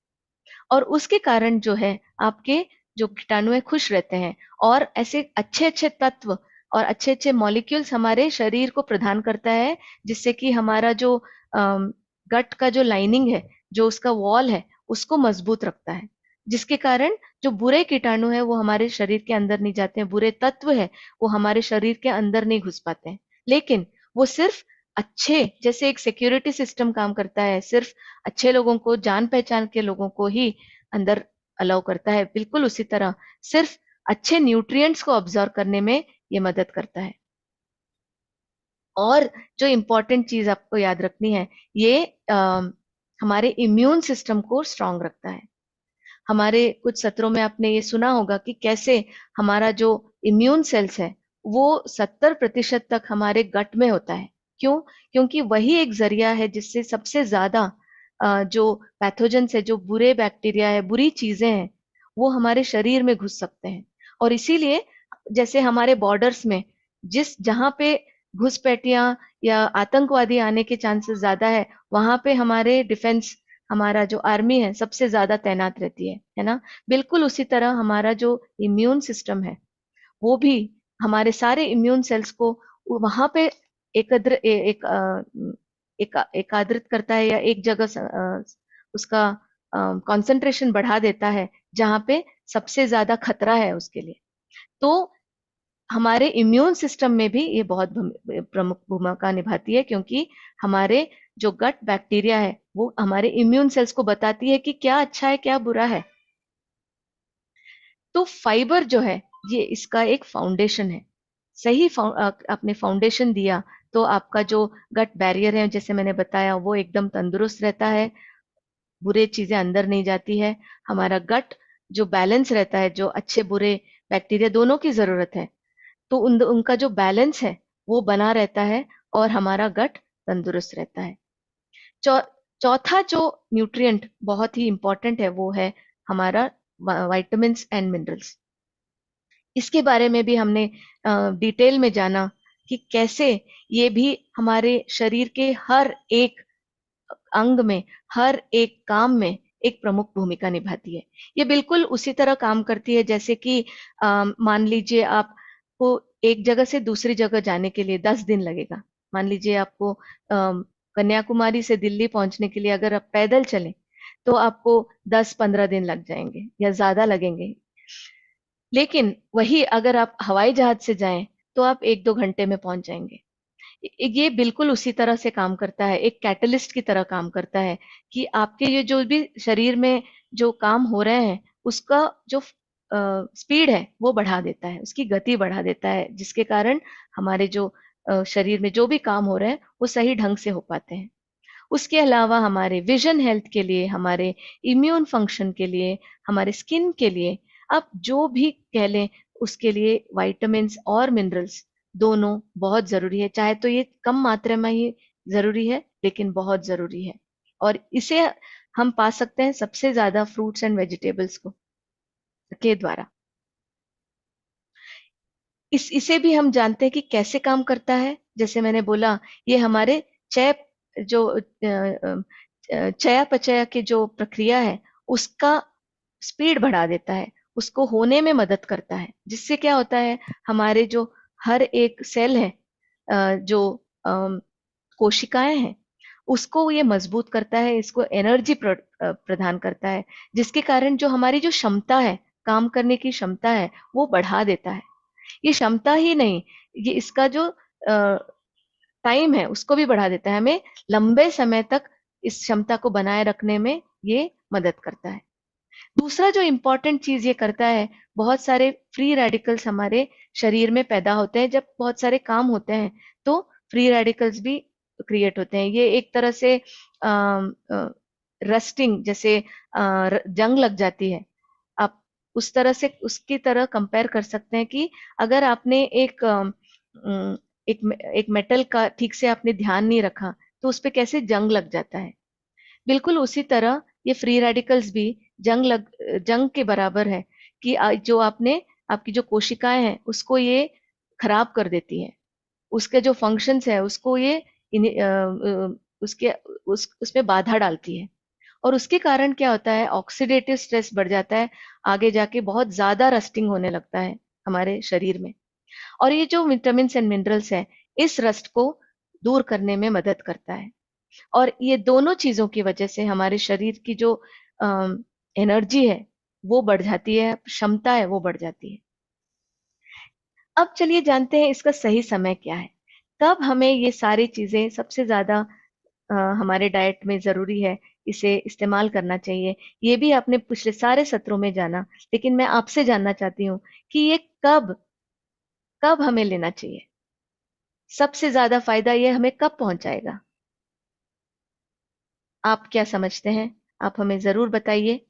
और उसके कारण जो है आपके जो कीटाणु है खुश रहते हैं, और ऐसे अच्छे अच्छे तत्व और अच्छे अच्छे मॉलिक्यूल्स हमारे शरीर को प्रदान करता है, जिससे कि हमारा जो गट का जो लाइनिंग है, जो उसका वॉल है, उसको मजबूत रखता है, जिसके कारण जो बुरे कीटाणु है वो हमारे शरीर के अंदर नहीं जाते हैं, बुरे तत्व है वो हमारे शरीर के अंदर नहीं घुस पाते हैं। लेकिन वो सिर्फ अच्छे, जैसे एक सिक्योरिटी सिस्टम काम करता है, सिर्फ अच्छे लोगों को, जान पहचान के लोगों को ही अंदर अलाउ करता है, बिल्कुल उसी तरह सिर्फ अच्छे न्यूट्रिएंट्स को ऑब्जर्व करने में ये मदद करता है। और जो इम्पोर्टेंट चीज आपको याद रखनी है, ये हमारे इम्यून सिस्टम को स्ट्रांग रखता है। हमारे कुछ सत्रों में आपने ये सुना होगा कि कैसे हमारा जो इम्यून सेल्स है वो 70% तक हमारे गट में होता है। क्यों? क्योंकि वही एक जरिया है जिससे सबसे ज्यादा जो पैथोजेंस है, जो बुरे बैक्टीरिया है, बुरी चीजें हैं, वो हमारे शरीर में घुस सकते हैं। और इसीलिए जैसे हमारे बॉर्डर्स में जहां पे घुसपैठियां या आतंकवादी आने के चांसेस ज्यादा है, वहां पे हमारे डिफेंस हमारा जो आर्मी है सबसे ज्यादा तैनात रहती है ना। बिल्कुल उसी तरह हमारा जो इम्यून सिस्टम है वो भी हमारे सारे इम्यून सेल्स को वहां पे एकत्र एकाग्रित करता है, या एक जगह उसका कंसंट्रेशन बढ़ा देता है जहां पे सबसे ज्यादा खतरा है उसके लिए। तो हमारे इम्यून सिस्टम में भी ये बहुत प्रमुख भूमिका निभाती है, क्योंकि हमारे जो गट बैक्टीरिया है वो हमारे इम्यून सेल्स को बताती है कि क्या अच्छा है क्या बुरा है। तो फाइबर जो है ये इसका एक फाउंडेशन है। सही आपने फाउंडेशन दिया तो आपका जो गट बैरियर है, जैसे मैंने बताया, वो एकदम तंदुरुस्त रहता है, बुरे चीजें अंदर नहीं जाती है। हमारा गट जो बैलेंस रहता है, जो अच्छे बुरे बैक्टीरिया दोनों की जरूरत है, तो उनका जो बैलेंस है वो बना रहता है और हमारा गट तंदुरुस्त रहता है। चौ, चौथा जो न्यूट्रिएंट बहुत ही इंपॉर्टेंट है वो है हमारा विटामिन्स एंड मिनरल्स। इसके बारे में भी हमने डिटेल में जाना कि कैसे ये भी हमारे शरीर के हर एक अंग में, हर एक काम में एक प्रमुख भूमिका निभाती है। ये बिल्कुल उसी तरह काम करती है जैसे कि मान लीजिए आपको एक जगह से दूसरी जगह जाने के लिए 10 दिन लगेगा। मान लीजिए आपको कन्याकुमारी से दिल्ली पहुंचने के लिए अगर आप पैदल चलें तो आपको 10-15 दिन लग जाएंगे या ज्यादा लगेंगे। लेकिन वही अगर आप हवाई जहाज से जाएं तो आप 1-2 घंटे में पहुंच जाएंगे। ये बिल्कुल उसी तरह से काम करता है, एक कैटलिस्ट की तरह काम करता है कि आपके ये जो भी शरीर में जो काम हो रहे हैं उसका जो स्पीड है वो बढ़ा देता है, उसकी गति बढ़ा देता है, जिसके कारण हमारे जो शरीर में जो भी काम हो रहे हैं वो सही ढंग से हो पाते हैं। उसके अलावा हमारे विजन हेल्थ के लिए, हमारे इम्यून फंक्शन के लिए, हमारे स्किन के लिए, आप जो भी कह लें, उसके लिए विटामिन्स और मिनरल्स दोनों बहुत जरूरी है। चाहे तो ये कम मात्रा में ही जरूरी है, लेकिन बहुत जरूरी है। और इसे हम पा सकते हैं सबसे ज्यादा फ्रूट्स एंड वेजिटेबल्स को के द्वारा। इसे भी हम जानते हैं कि कैसे काम करता है। जैसे मैंने बोला, ये हमारे चय जो चयापचय की जो प्रक्रिया है उसका स्पीड बढ़ा देता है, उसको होने में मदद करता है, जिससे क्या होता है हमारे जो हर एक सेल है, जो कोशिकाएं हैं, उसको ये मजबूत करता है, इसको एनर्जी प्रदान करता है, जिसके कारण जो हमारी जो क्षमता है, काम करने की क्षमता है, वो बढ़ा देता है। ये क्षमता ही नहीं, ये इसका जो टाइम है उसको भी बढ़ा देता है, हमें लंबे समय तक इस क्षमता को बनाए रखने में ये मदद करता है। दूसरा जो इम्पोर्टेंट चीज ये करता है, बहुत सारे फ्री रेडिकल्स हमारे शरीर में पैदा होते हैं जब बहुत सारे काम होते हैं, तो फ्री रेडिकल्स भी क्रिएट होते हैं। ये एक तरह से रस्टिंग, जैसे जंग लग जाती है, आप उस तरह से उसकी तरह कंपेयर कर सकते हैं कि अगर आपने एक मेटल का ठीक से आपने ध्यान नहीं रखा तो उस पे कैसे जंग लग जाता है। बिल्कुल उसी तरह ये फ्री रेडिकल्स भी जंग के बराबर है कि जो आपकी जो कोशिकाएं हैं उसको ये खराब कर देती है, उसके जो फंक्शंस है उसको ये उसमें बाधा डालती है। और उसके कारण क्या होता है, ऑक्सीडेटिव स्ट्रेस बढ़ जाता है, आगे जाके बहुत ज्यादा रस्टिंग होने लगता है हमारे शरीर में। और ये जो विटामिन्स एंड मिनरल्स है इस रस्ट को दूर करने में मदद करता है। और ये दोनों चीजों की वजह से हमारे शरीर की जो एनर्जी है वो बढ़ जाती है, क्षमता है वो बढ़ जाती है। अब चलिए जानते हैं इसका सही समय क्या है, कब हमें ये सारी चीजें सबसे ज्यादा हमारे डाइट में जरूरी है, इसे इस्तेमाल करना चाहिए। ये भी आपने पिछले सारे सत्रों में जाना, लेकिन मैं आपसे जानना चाहती हूँ कि ये कब कब हमें लेना चाहिए, सबसे ज्यादा फायदा ये हमें कब पहुंचाएगा। आप क्या समझते हैं, आप हमें जरूर बताइए।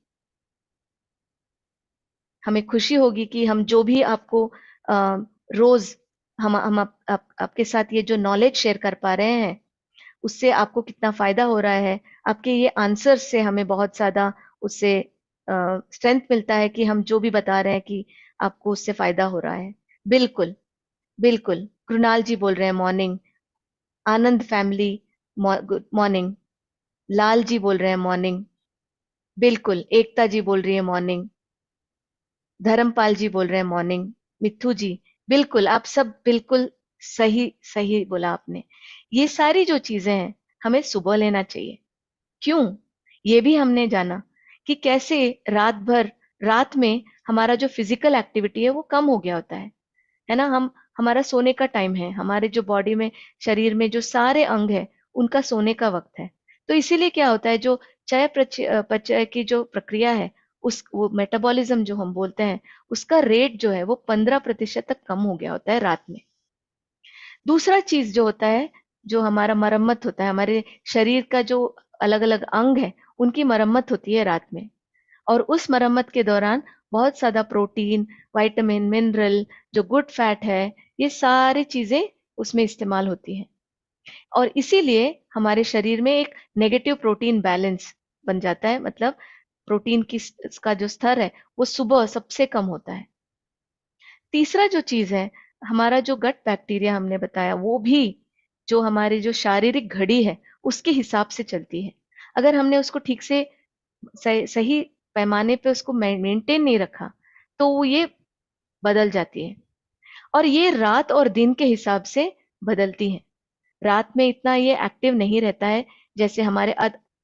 हमें खुशी होगी कि हम जो भी आपको रोज हम आपके साथ ये जो नॉलेज शेयर कर पा रहे हैं उससे आपको कितना फायदा हो रहा है। आपके ये आंसर से हमें बहुत ज्यादा उससे स्ट्रेंथ मिलता है कि हम जो भी बता रहे हैं कि आपको उससे फायदा हो रहा है। बिल्कुल बिल्कुल। कृणाल जी बोल रहे हैं मॉर्निंग, आनंद family good morning, Lal ji बोल रहे हैं मॉर्निंग, बिल्कुल, एकता जी बोल रही है मॉर्निंग, धर्मपाल जी बोल रहे हैं मॉर्निंग, मिथु जी, बिल्कुल आप सब बिल्कुल सही सही बोला आपने। ये सारी जो चीजें हैं हमें सुबह लेना चाहिए। क्यों? ये भी हमने जाना कि कैसे रात भर, रात में हमारा जो फिजिकल एक्टिविटी है वो कम हो गया होता है ना। हम, हमारा सोने का टाइम है, हमारे जो बॉडी में, शरीर में जो सारे अंग है उनका सोने का वक्त है। तो इसीलिए क्या होता है, जो पचय की जो प्रक्रिया है, उस वो मेटाबॉलिज्म जो हम बोलते हैं, उसका रेट जो है वो 15% तक कम हो गया होता है रात में। दूसरा चीज जो होता है, जो हमारा मरम्मत होता है, हमारे शरीर का जो अलग अलग अंग है उनकी मरम्मत होती है रात में। और उस मरम्मत के दौरान बहुत ज्यादा प्रोटीन, विटामिन, मिनरल, जो गुड फैट है, ये सारी चीजें उसमें इस्तेमाल होती हैं। और इसीलिए हमारे शरीर में एक नेगेटिव प्रोटीन बैलेंस बन जाता है, मतलब प्रोटीन की का जो स्तर है वो सुबह सबसे कम होता है। तीसरा जो चीज है, हमारा जो गट बैक्टीरिया हमने बताया, वो भी जो हमारी जो शारीरिक घड़ी है उसके हिसाब से चलती है। अगर हमने उसको ठीक से सही पैमाने पे उसको मेंटेन नहीं रखा तो वो ये बदल जाती है। और ये रात और दिन के हिसाब से बदलती है। रात में इतना ये एक्टिव नहीं रहता है, जैसे हमारे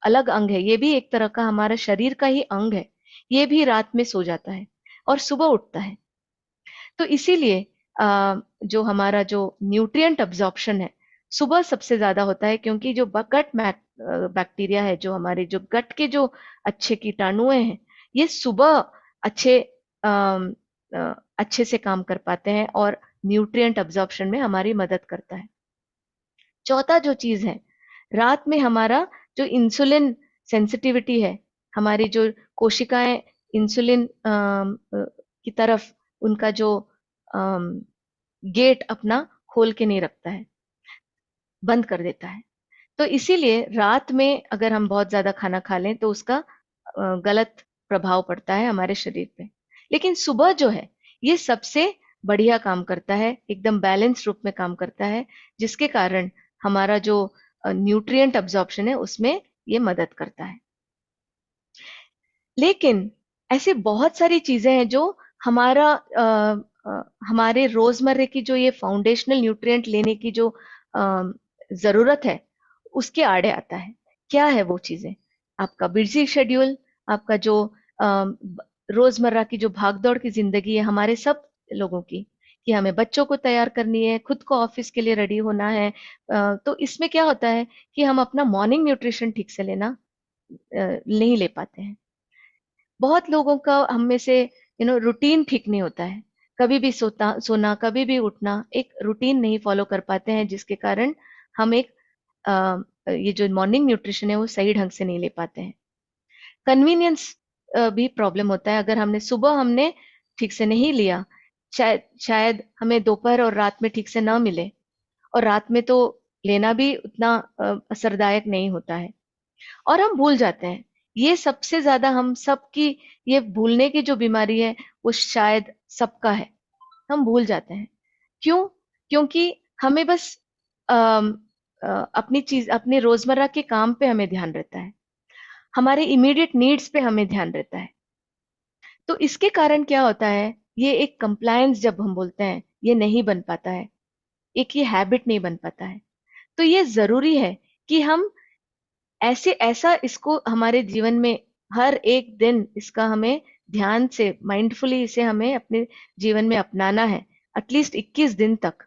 अलग अंग है, ये भी एक तरह का हमारा शरीर का ही अंग है, ये भी रात में सो जाता है और सुबह उठता है। तो इसीलिए जो हमारा जो न्यूट्रिएंट अब्जॉर्प्शन है सुबह सबसे ज्यादा होता है, क्योंकि जो गट बैक्टीरिया है, जो हमारे जो गट के जो अच्छे कीटाणुएं हैं, ये सुबह अच्छे अच्छे से काम कर पाते हैं और न्यूट्रिएंट अब्जॉर्प्शन में हमारी मदद करता है। चौथा जो चीज है, रात में हमारा जो इंसुलिन सेंसिटिविटी है, हमारी जो कोशिकाएं इंसुलिन की तरफ उनका जो गेट अपना खोल के नहीं रखता है, बंद कर देता है। तो इसीलिए रात में अगर हम बहुत ज्यादा खाना खा लें तो उसका गलत प्रभाव पड़ता है हमारे शरीर पे। लेकिन सुबह जो है ये सबसे बढ़िया काम करता है, एकदम बैलेंस रूप में काम करता है, जिसके कारण हमारा जो न्यूट्रिएंट अब्जॉर्प्शन है उसमें ये मदद करता है। लेकिन ऐसे बहुत सारी चीजें हैं जो हमारा हमारे रोजमर्रे की जो ये फाउंडेशनल न्यूट्रिएंट लेने की जो जरूरत है उसके आड़े आता है। क्या है वो चीजें? आपका बिजी शेड्यूल, आपका जो रोजमर्रा की जो भागदौड़ की जिंदगी है हमारे सब लोगों की, कि हमें बच्चों को तैयार करनी है, खुद को ऑफिस के लिए रेडी होना है, तो इसमें क्या होता है कि हम अपना मॉर्निंग न्यूट्रिशन ठीक से लेना नहीं ले पाते हैं। बहुत लोगों का, हम में से रूटीन ठीक नहीं होता है, कभी भी सोना कभी भी उठना, एक रूटीन नहीं फॉलो कर पाते हैं, जिसके कारण हम एक ये जो मॉर्निंग न्यूट्रिशन है वो सही ढंग से नहीं ले पाते हैं। कन्वीनियंस भी प्रॉब्लम होता है, अगर हमने सुबह हमने ठीक से नहीं लिया, शायद हमें दोपहर और रात में ठीक से ना मिले, और रात में तो लेना भी उतना असरदायक नहीं होता है, और हम भूल जाते हैं। ये सबसे ज्यादा हम सबकी, ये भूलने की जो बीमारी है वो शायद सबका है, हम भूल जाते हैं। क्यों? क्योंकि हमें बस अपनी चीज, अपने रोजमर्रा के काम पे हमें ध्यान रहता है, हमारे इमीडिएट नीड्स पे हमें ध्यान रहता है। तो इसके कारण क्या होता है, ये एक कंप्लायंस जब हम बोलते हैं ये नहीं बन पाता है, एक ये हैबिट नहीं बन पाता है। तो ये जरूरी है कि हम ऐसा इसको हमारे जीवन में हर एक दिन इसका हमें ध्यान से, माइंडफुली इसे हमें अपने जीवन में अपनाना है, एटलीस्ट 21 दिन तक।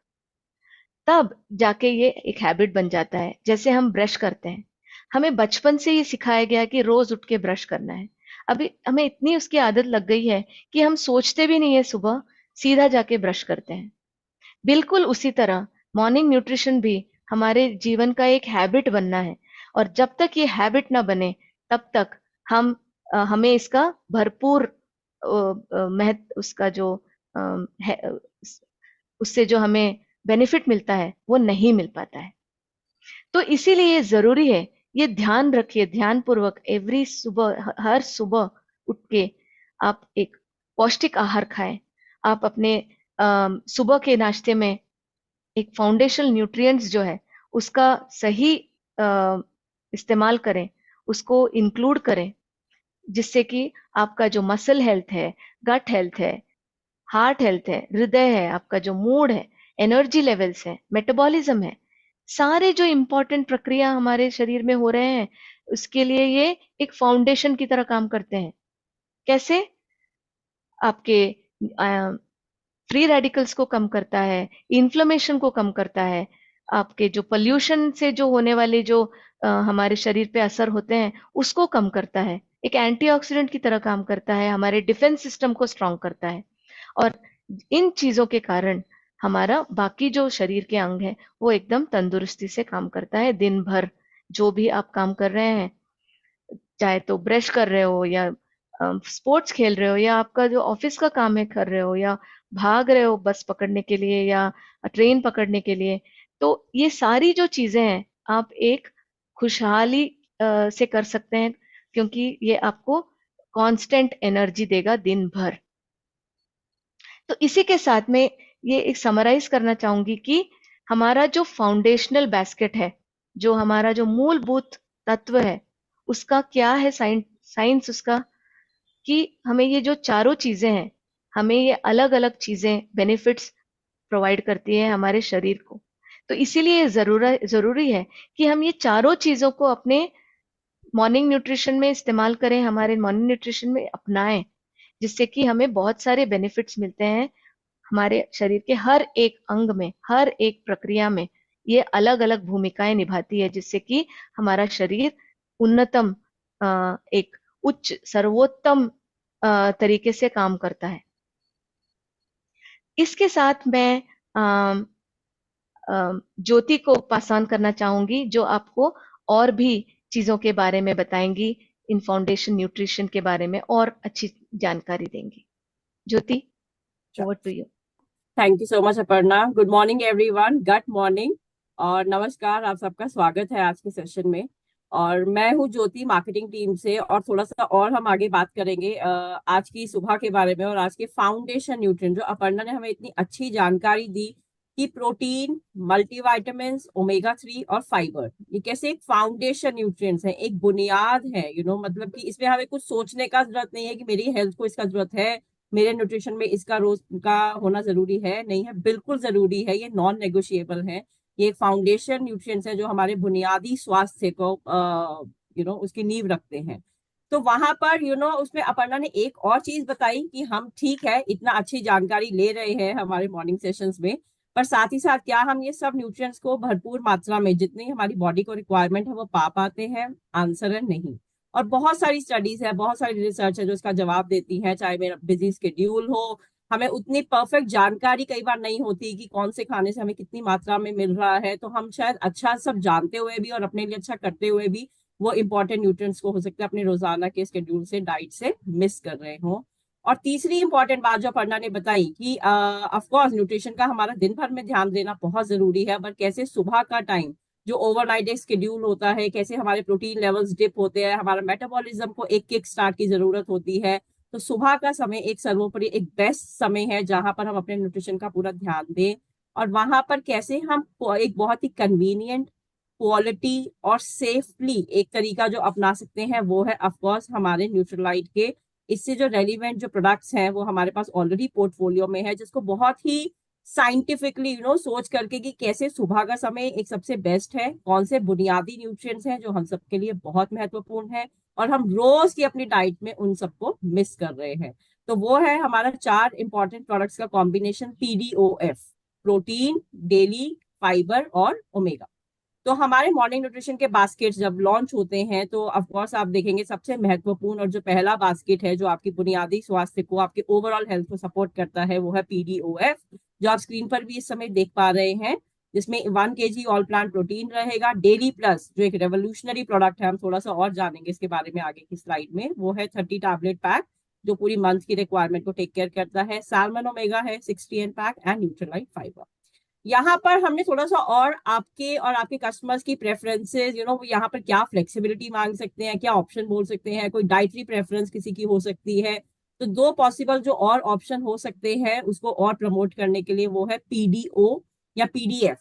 तब जाके ये एक हैबिट बन जाता है। जैसे हम ब्रश करते हैं, हमें बचपन से ये सिखाया गया कि रोज उठ के ब्रश करना है। अभी हमें इतनी उसकी आदत लग गई है कि हम सोचते भी नहीं है, सुबह सीधा जाके ब्रश करते हैं। बिल्कुल उसी तरह मॉर्निंग न्यूट्रिशन भी हमारे जीवन का एक हैबिट बनना है, और जब तक ये हैबिट ना बने तब तक हमें इसका भरपूर महत्व, उसका जो है, उससे जो हमें बेनिफिट मिलता है वो नहीं मिल पाता है। तो इसीलिए ये जरूरी है, ये ध्यान रखिए, ध्यान पूर्वक एवरी सुबह, हर सुबह उठ के आप एक पौष्टिक आहार खाएं। आप अपने सुबह के नाश्ते में एक फाउंडेशनल न्यूट्रिएंट्स जो है उसका सही इस्तेमाल करें, उसको इंक्लूड करें, जिससे कि आपका जो मसल हेल्थ है, गट हेल्थ है, हार्ट हेल्थ है, हृदय है, आपका जो मूड है, एनर्जी लेवल्स है, मेटाबॉलिज्म है, सारे जो इंपॉर्टेंट प्रक्रिया हमारे शरीर में हो रहे हैं, उसके लिए ये एक फाउंडेशन की तरह काम करते हैं। कैसे? आपके फ्री रेडिकल्स को कम करता है, इन्फ्लेमेशन को कम करता है, आपके जो पोल्यूशन से जो होने वाले जो हमारे शरीर पे असर होते हैं उसको कम करता है, एक एंटीऑक्सीडेंट की तरह काम करता है, हमारे डिफेंस सिस्टम को स्ट्रांग करता है। और इन चीजों के कारण हमारा बाकी जो शरीर के अंग है वो एकदम तंदुरुस्ती से काम करता है। दिन भर जो भी आप काम कर रहे हैं, चाहे तो ब्रश कर रहे हो या स्पोर्ट्स खेल रहे हो या आपका जो ऑफिस का काम है कर रहे हो या भाग रहे हो बस पकड़ने के लिए या ट्रेन पकड़ने के लिए, तो ये सारी जो चीजें हैं आप एक खुशहाली से कर सकते हैं, क्योंकि ये आपको कांस्टेंट एनर्जी देगा दिन भर। तो इसी के साथ में ये एक समराइज करना चाहूंगी कि हमारा जो फाउंडेशनल बास्केट है, जो हमारा जो मूलभूत तत्व है, उसका क्या है साइंस उसका, कि हमें ये जो चारों चीजें हैं, हमें ये अलग अलग चीजें बेनिफिट्स प्रोवाइड करती है हमारे शरीर को। तो इसीलिए जरूरी है कि हम ये चारों चीजों को अपने मॉर्निंग न्यूट्रिशन में इस्तेमाल करें, हमारे मॉर्निंग न्यूट्रिशन में अपनाएं, जिससे कि हमें बहुत सारे बेनिफिट्स मिलते हैं हमारे शरीर के हर एक अंग में, हर एक प्रक्रिया में ये अलग अलग भूमिकाएं निभाती है, जिससे कि हमारा शरीर उन्नतम एक उच्च सर्वोत्तम तरीके से काम करता है। इसके साथ मैं ज्योति को पास ऑन करना चाहूंगी, जो आपको और भी चीजों के बारे में बताएंगी, इन फाउंडेशन न्यूट्रिशन के बारे में और अच्छी जानकारी देंगी। Jyoti, over to you. Thank you so much Aparna. Good morning everyone, good morning और नमस्कार। आप सबका स्वागत है आज के सेशन में। और मैं हूँ ज्योति, मार्केटिंग टीम से, और थोड़ा सा और हम आगे बात करेंगे आज की सुबह के बारे में और आज के फाउंडेशन न्यूट्रिएंट, जो अपर्णा ने हमें इतनी अच्छी जानकारी दी कि प्रोटीन, मल्टीविटामिन्स, ओमेगा 3 और फाइबर, ये कैसे एक फाउंडेशन न्यूट्रिएंट्स है, एक बुनियाद है। मतलब कि इसमें हमें कुछ सोचने का जरूरत नहीं है कि मेरी हेल्थ को इसका जरूरत है, मेरे न्यूट्रिशन में इसका रोज का होना जरूरी है, नहीं है, बिल्कुल जरूरी है, ये नॉन नेगोशिएबल है। ये एक फाउंडेशन न्यूट्रिएंट्स है जो हमारे बुनियादी स्वास्थ्य को उसकी नींव रखते हैं। तो वहां पर उसमें अपर्णा ने एक और चीज बताई कि हम ठीक है इतना अच्छी जानकारी ले रहे हैं हमारे मॉर्निंग सेशंस में, पर साथ ही साथ क्या हम ये सब न्यूट्रिएंट्स को भरपूर मात्रा में जितनी हमारी बॉडी को रिक्वायरमेंट है वो पा पाते हैं? आंसर है नहीं। और बहुत सारी स्टडीज है, बहुत सारी रिसर्च है जो इसका जवाब देती है। चाहे मेरा बिजी स्केड्यूल हो, हमें उतनी परफेक्ट जानकारी कई बार नहीं होती कि कौन से खाने से हमें कितनी मात्रा में मिल रहा है, तो हम शायद अच्छा सब जानते हुए भी और अपने लिए अच्छा करते हुए भी वो इंपॉर्टेंट न्यूट्रिएंट्स को हो सकता है अपने रोजाना के स्केड्यूल से, डाइट से मिस कर रहे हो। और तीसरी इंपॉर्टेंट बात जो अपर्णा ने बताई कि ऑफ कोर्स न्यूट्रिशन का हमारा दिन भर में ध्यान देना बहुत जरूरी है, बट कैसे सुबह का टाइम जो ओवरनाइट एक शेड्यूल होता है, कैसे हमारे प्रोटीन लेवल्स डिप होते हैं, हमारा मेटाबॉलिज्म को एक किक स्टार्ट की जरूरत होती है। तो सुबह का समय एक सर्वोपरि, एक बेस्ट समय है जहां पर हम अपने न्यूट्रिशन का पूरा ध्यान दें। और वहां पर कैसे हम एक बहुत ही कन्वीनियंट, क्वालिटी और सेफली एक तरीका जो अपना सकते हैं वो है ऑफकोर्स हमारे न्यूट्रीलाइट के इससे जो रेलिवेंट जो प्रोडक्ट्स हैं वो हमारे पास ऑलरेडी पोर्टफोलियो में है, जिसको बहुत ही साइंटिफिकली सोच करके कि कैसे सुबह का समय एक सबसे बेस्ट है, कौन से बुनियादी न्यूट्रिएंट्स हैं जो हम सबके लिए बहुत महत्वपूर्ण है और हम रोज की अपनी डाइट में उन सबको मिस कर रहे हैं। तो वो है हमारा 4 इंपॉर्टेंट प्रोडक्ट्स का combination, PDOF, protein, daily, fibre और ओमेगा। तो हमारे मॉर्निंग न्यूट्रिशन के बास्केट जब लॉन्च होते हैं तो ऑफ कोर्स आप देखेंगे सबसे महत्वपूर्ण और जो पहला बास्केट है जो आपकी बुनियादी स्वास्थ्य को, आपके ओवरऑल हेल्थ को सपोर्ट करता है, वो है PDOF, जो आप स्क्रीन पर भी इस समय देख पा रहे हैं, जिसमें 1 kg ऑल प्लांट प्रोटीन रहेगा। डेली प्लस जो एक रेवोल्यूशनरी प्रोडक्ट है, हम थोड़ा सा और जानेंगे इसके बारे में आगे की स्लाइड में, वो है 30 टैबलेट पैक जो पूरी मंथ की रिक्वायरमेंट को टेक केयर करता है। सैल्मन ओमेगा है 60 पैक एंड न्यूट्रीलाइट फाइबर। यहाँ पर हमने थोड़ा सा और आपके और आपके कस्टमर्स की प्रेफरेंसेस, यहाँ पर क्या फ्लेक्सिबिलिटी मांग सकते हैं, क्या ऑप्शन बोल सकते हैं, कोई डाइटरी प्रेफरेंस किसी की हो सकती है, तो 2 पॉसिबल जो और ऑप्शन हो सकते हैं उसको और प्रमोट करने के लिए वो है PDO या PDF।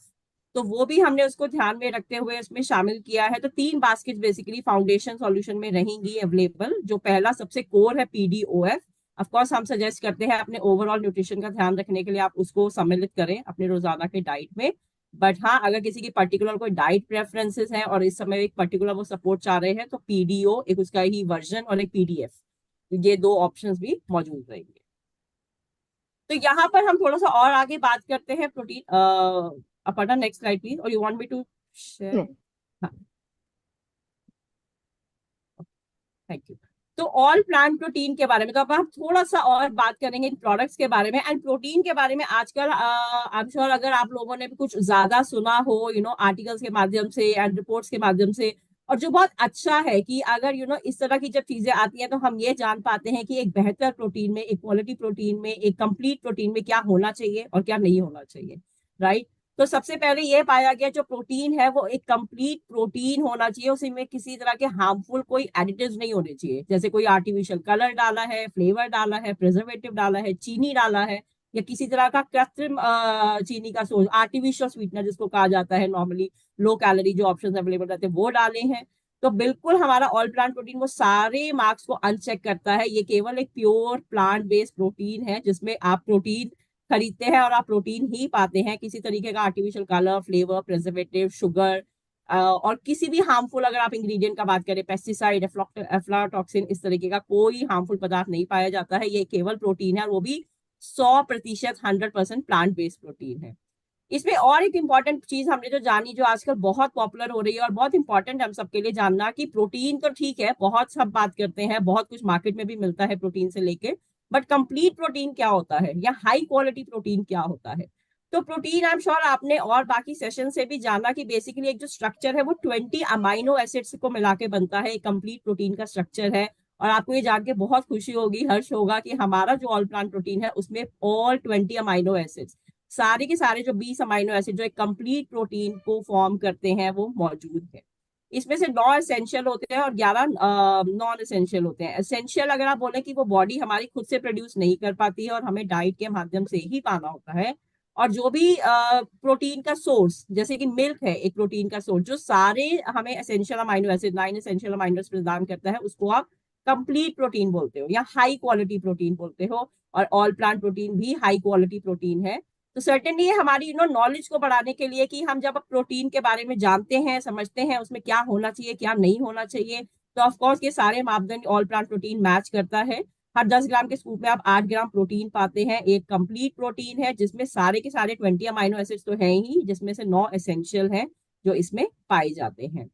तो वो भी हमने उसको ध्यान में रखते हुए उसमें शामिल किया है। तो 3 बास्केट बेसिकली फाउंडेशन सॉल्यूशन में रहेंगी अवेलेबल। जो पहला सबसे कोर है PDOF। ऑफ कोर्स हम सजेस्ट करते हैं अपने ओवरऑल न्यूट्रिशन का ध्यान रखने के लिए आप उसको सम्मिलित करें अपने रोजाना के डाइट में। बट हाँ, अगर किसी की पर्टिकुलर कोई डाइट प्रेफरेंसेस हैं और इस समय एक पर्टिकुलर वो सपोर्ट चाह रहे हैं, तो PDO एक उसका ही वर्जन और एक PDF, ये 2 ऑप्शंस भी मौजूद रहेंगे। तो यहाँ पर हम थोड़ा सा और आगे बात करते हैं protein. Aparna, next slide please. और you want me to share? हाँ, थैंक यू। तो ऑल प्लांट प्रोटीन के बारे में तो अब हम थोड़ा सा और बात करेंगे इन प्रोडक्ट्स के बारे में एंड प्रोटीन के बारे में। आजकल आई एम श्योर अगर आप लोगों ने भी कुछ ज्यादा सुना हो आर्टिकल्स के माध्यम से एंड रिपोर्ट्स के माध्यम से, और जो बहुत अच्छा है कि अगर इस तरह की जब चीजें आती हैं तो हम ये जान पाते हैं कि एक बेहतर प्रोटीन में, एक क्वालिटी प्रोटीन में, एक कंप्लीट प्रोटीन में क्या होना चाहिए और क्या नहीं होना चाहिए, राइट। तो सबसे पहले ये पाया गया जो प्रोटीन है वो एक कंप्लीट प्रोटीन होना चाहिए, उसमें किसी तरह के हार्मफुल कोई एडिटिव्स नहीं होने चाहिए, जैसे कोई आर्टिफिशियल कलर डाला है, फ्लेवर डाला है, प्रिजर्वेटिव डाला है, चीनी डाला है, या किसी तरह का कृत्रिम चीनी का सोर्स, आर्टिफिशियल स्वीटनर जिसको कहा जाता है, नॉर्मली लो कैलोरी जो ऑप्शन अवेलेबल रहते हैं वो डाले हैं। तो बिल्कुल हमारा ऑल प्लांट प्रोटीन वो सारे मार्क्स को अनचेक करता है। ये केवल एक प्योर प्लांट बेस्ड प्रोटीन है जिसमें आप प्रोटीन खरीदते हैं और आप प्रोटीन ही पाते हैं, किसी तरीके का artificial colour, flavour, preservative, sugar और किसी भी हार्मफुल, अगर आप इंग्रेडिएंट का बात करें, पेस्टिसाइड, एफ्लाटॉक्सिन, इस तरीके का कोई हार्मफुल पदार्थ नहीं पाया जाता है। ये केवल प्रोटीन है और वो भी 100% 100% प्लांट बेस्ड प्रोटीन है। इसमें और एक इंपॉर्टेंट चीज हमने जो जानी, जो आजकल बहुत पॉपुलर हो रही है और बहुत इंपॉर्टेंट है हम सबके लिए जानना, कि प्रोटीन तो ठीक है, बहुत सब बात करते हैं, बहुत कुछ मार्केट में भी मिलता है प्रोटीन से लेके, बट कंप्लीट प्रोटीन क्या होता है या हाई क्वालिटी प्रोटीन क्या होता है। तो प्रोटीन, आई एम श्योर आपने और बाकी सेशन से भी जाना कि बेसिकली एक जो स्ट्रक्चर है वो 20 अमाइनो एसिड्स को मिला के बनता है, एक कंप्लीट प्रोटीन का स्ट्रक्चर है। और आपको ये जान के बहुत खुशी होगी, हर्ष होगा कि हमारा जो ऑल प्लांट प्रोटीन है उसमें ऑल 20 अमाइनो एसिड्स, सारे के सारे जो 20 अमाइनो एसिड जो एक कंप्लीट प्रोटीन को फॉर्म करते हैं वो मौजूद है। इसमें से 9 एसेंशियल होते हैं और 11 नॉन एसेंशियल होते हैं। एसेंशियल अगर आप बोले कि वो बॉडी हमारी खुद से प्रोड्यूस नहीं कर पाती है और हमें डाइट के माध्यम से ही पाना होता है। और जो भी प्रोटीन का सोर्स, जैसे कि मिल्क है एक प्रोटीन का सोर्स, जो सारे हमें essential amino acid, 9 essential amino acid प्रदान करता है, उसको आप कंप्लीट प्रोटीन बोलते हो या हाई क्वालिटी प्रोटीन बोलते हो। और ऑल प्लांट प्रोटीन भी हाई क्वालिटी प्रोटीन है। तो सर्टेनली ये हमारी नॉलेज को बढ़ाने के लिए कि हम जब प्रोटीन के बारे में जानते हैं, समझते हैं उसमें क्या होना चाहिए, क्या नहीं होना चाहिए, तो ऑफकोर्स ये सारे मापदंड ऑल प्लांट प्रोटीन मैच करता है। हर 10 ग्राम के स्कूप में आप 8 ग्राम प्रोटीन पाते हैं। एक कंप्लीट प्रोटीन है जिसमें सारे के सारे 20 अमाइनो एसिड्स तो हैं ही, जिसमें से 9 एसेंशियल हैं जो इसमें पाए जाते हैं।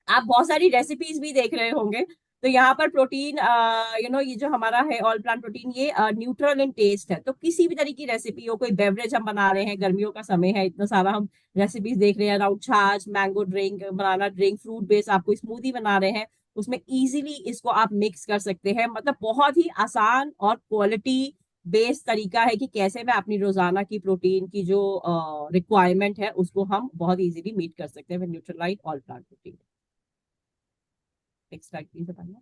आप बहुत सारी रेसिपीज भी देख रहे होंगे। तो यहाँ पर प्रोटीन ये जो हमारा है ऑल प्लांट प्रोटीन, ये न्यूट्रल इन टेस्ट है। तो किसी भी तरह की रेसिपी हो, कोई बेवरेज हम बना रहे हैं, गर्मियों का समय है, इतना सारा हम रेसिपीज देख रहे हैं अराउंड छाछ, मैंगो ड्रिंक, बनाना ड्रिंक, फ्रूट बेस्ड आपको स्मूदी बना रहे हैं, उसमें इजीली इसको आप मिक्स कर सकते हैं। मतलब बहुत ही आसान और क्वालिटी बेस्ड तरीका है कि कैसे मैं अपनी रोजाना की प्रोटीन की जो रिक्वायरमेंट है उसको हम बहुत इजीली मीट कर सकते हैं with Nutrilite all plant protein. Next slide please बताइए।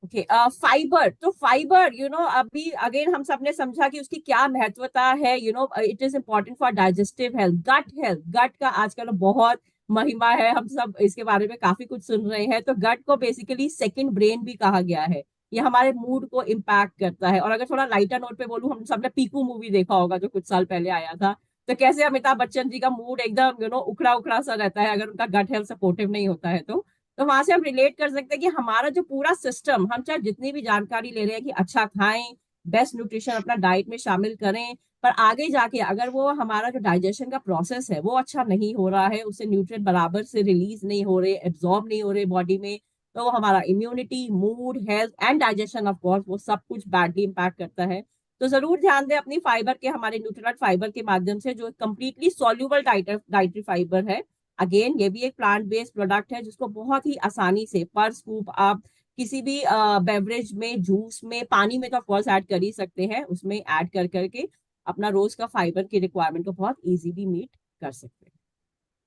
Okay, fibre. तो फाइबर अभी अगेन हम सबने समझा कि उसकी क्या महत्वता है। It is important for digestive health, gut health. Gut का आजकल बहुत महिमा है, हम सब इसके बारे में काफी कुछ सुन रहे हैं। तो गट को बेसिकली सेकंड ब्रेन भी कहा गया है। ये हमारे मूड को इम्पैक्ट करता है। और अगर थोड़ा लाइटर नोट पे बोलूं, हम सबने पीकू मूवी देखा होगा जो कुछ साल पहले आया था। तो कैसे अमिताभ बच्चन जी का मूड एकदम उखड़ा उखड़ा सा रहता है अगर उनका गट हेल्थ सपोर्टिव नहीं होता है। तो वहां से हम रिलेट कर सकते हैं कि हमारा जो पूरा सिस्टम, हम चाहे जितनी भी जानकारी ले रहे हैं कि अच्छा खाएं, बेस्ट न्यूट्रिशन अपना डाइट में शामिल करें, पर आगे जाके अगर वो हमारा जो डाइजेशन का प्रोसेस है वो अच्छा नहीं हो रहा है, उससे न्यूट्रिएंट बराबर से रिलीज नहीं हो रहे, एब्जॉर्ब नहीं हो रहे बॉडी में, तो वो हमारा immunity, mood, health and digestion of course वो सब कुछ बैडली इम्पैक्ट करता है। तो जरूर ध्यान दें अपनी फाइबर के, हमारे न्यूट्रिएंट फाइबर के माध्यम से, जो कंप्लीटली सॉल्युबल डाइटरी फाइबर है। अगेन ये भी एक प्लांट बेस्ड प्रोडक्ट है जिसको बहुत ही आसानी से पर स्कूप आप किसी भी बेवरेज में, जूस में, पानी में तो ऑफकोर्स ऐड कर ही सकते हैं, उसमें ऐड कर करके अपना रोज का फाइबर की रिक्वायरमेंट को बहुत इजीली मीट कर सकते हैं।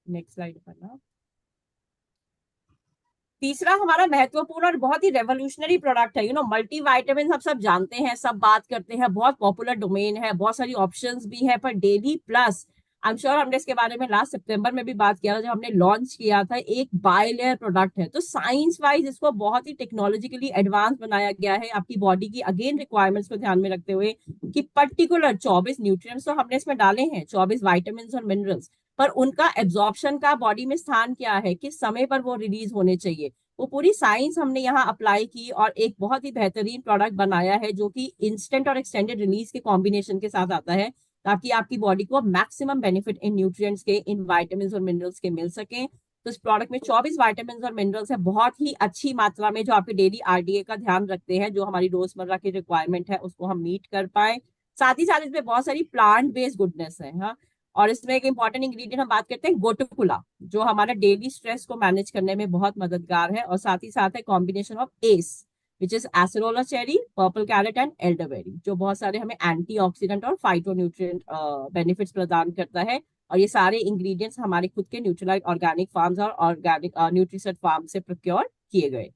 नेक्स्ट स्लाइड पर ना। तीसरा हमारा महत्वपूर्ण और बहुत ही रेवोल्यूशनरी प्रोडक्ट है मल्टी वाइटामिन। हम सब जानते हैं, सब बात करते हैं, बहुत पॉपुलर डोमेन है, बहुत सारी ऑप्शंस भी है, पर daily plus I am sure हमने इसके बारे में लास्ट सितंबर में भी बात किया था जब हमने लॉन्च किया था। एक बायलेयर प्रोडक्ट है, तो साइंस वाइज इसको बहुत ही टेक्नोलॉजिकली एडवांस बनाया गया है आपकी बॉडी की अगेन रिक्वायरमेंट्स को ध्यान में रखते हुए कि पर्टिकुलर 24 न्यूट्रिएंट्स तो हमने इसमें डाले हैं, 24 वाइटामिन और मिनरल्स, पर उनका एब्जॉर्प्शन का बॉडी में स्थान क्या है, किस समय पर वो रिलीज होने चाहिए, वो पूरी साइंस हमने यहाँ अप्लाई की और एक बहुत ही बेहतरीन प्रोडक्ट बनाया है जो कि इंस्टेंट और एक्सटेंडेड रिलीज के कॉम्बिनेशन के साथ आता है ताकि आपकी बॉडी को मैक्सिमम बेनिफिट इन न्यूट्रिएंट्स के, इन विटामिन्स और मिनरल्स के मिल सके। तो इस प्रोडक्ट में 24 विटामिन्स और मिनरल्स है बहुत ही अच्छी मात्रा में, जो आपके डेली आरडीए का ध्यान रखते हैं, जो हमारी रोजमर्रा की रिक्वायरमेंट है उसको हम मीट कर पाए। साथ ही साथ इसमें बहुत सारी प्लांट बेस्ड गुडनेस है। हाँ, और इसमें एक इंपॉर्टेंट इंग्रेडिएंट हम बात करते हैं गोटुकुला, जो हमारा डेली स्ट्रेस को मैनेज करने में बहुत मददगार है। और साथ ही साथ है combination of S which is acerola cherry, purple carrot and elderberry, जो बहुत सारे हमें एंटीऑक्सीडेंट और फाइटोन्यूट्रिएंट बेनिफिट्स प्रदान करता है। और ये सारे इंग्रेडिएंट्स हमारे खुद के न्यूट्रीलाइट ऑर्गेनिक फार्म्स और ऑर्गेनिक न्यूट्रीसेट फार्म से प्रोक्योर किए गए।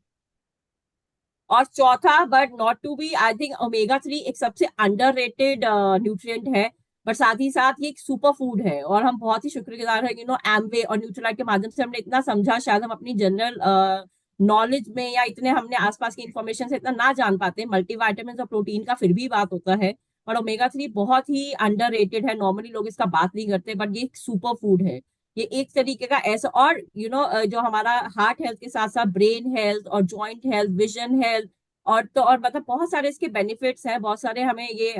और चौथा but not to be, I think omega 3 एक सबसे अंडररेटेड न्यूट्रिएंट है, पर साथ ही साथ ये एक सुपर फूड है। और हम बहुत ही शुक्रगुजार है एमवे और न्यूट्रीलाइट के माध्यम से हमने इतना समझा, शायद हम अपनी जनरल नॉलेज में या इतने हमने आसपास की इंफॉर्मेशन से इतना ना जान पाते। मल्टीविटामिन और प्रोटीन का फिर भी बात होता है, और ओमेगा 3 बहुत ही अंडररेटेड है, नॉर्मली लोग इसका बात नहीं करते, बट ये एक सुपर फूड है। ये एक तरीके का ऐसा, और जो हमारा हार्ट हेल्थ के साथ साथ ब्रेन हेल्थ और जॉइंट हेल्थ, विजन हेल्थ, और तो और मतलब बहुत सारे इसके बेनिफिट्स हैं, बहुत सारे हमें ये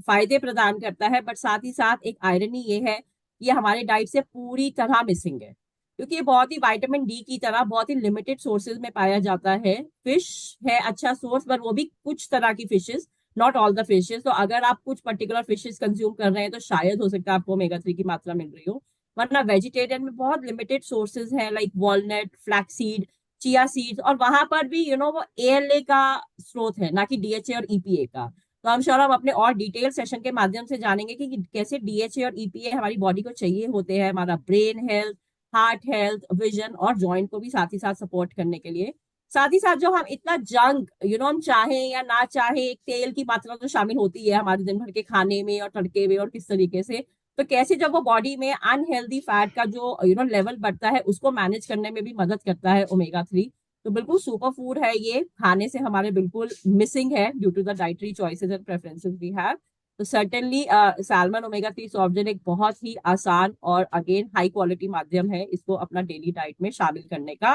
फायदे प्रदान करता है। बट साथ ही साथ एक आयरनी ये है, ये हमारे डाइट से पूरी तरह मिसिंग है, क्योंकि ये बहुत ही विटामिन डी की तरह बहुत ही लिमिटेड सोर्सेज में पाया जाता है। फिश है अच्छा सोर्स, पर वो भी कुछ तरह की fishes, not all the fishes. तो अगर आप कुछ पर्टिकुलर फिशेस कंज्यूम कर रहे हैं तो शायद हो सकता है आपको ओमेगा 3 की मात्रा मिल रही हो, वरना वेजिटेरियन में बहुत लिमिटेड सोर्सेज हैं, like walnut, flaxseed, chia seeds, और वहां पर भी वो एएलए का स्रोत है, ना कि डीएचए और ईपीए का। तो हम श्योर हम अपने और डिटेल सेशन के माध्यम से जानेंगे कि कैसे डीएचए और ईपीए हमारी बॉडी को चाहिए होते हैं, हमारा brain health, heart health, vision और जॉइंट को भी साथ ही साथ सपोर्ट करने के लिए। साथ ही साथ जो हम इतना जंक हम चाहे या ना चाहे, एक तेल की मात्रा तो शामिल होती है हमारे दिन भर के खाने में और तड़के में, और किस तरीके से, तो कैसे जब वो बॉडी में अनहेल्दी फैट का जो लेवल बढ़ता है उसको मैनेज करने में भी मदद करता है ओमेगा 3। तो बिल्कुल सुपर फूड है ये, खाने से हमारे बिल्कुल मिसिंग है due to the dietary choices and preferences we have. तो certainly salmon omega 3 soft drink एक बहुत ही आसान और अगेन हाई क्वालिटी माध्यम है इसको अपना डेली डाइट में शामिल करने का।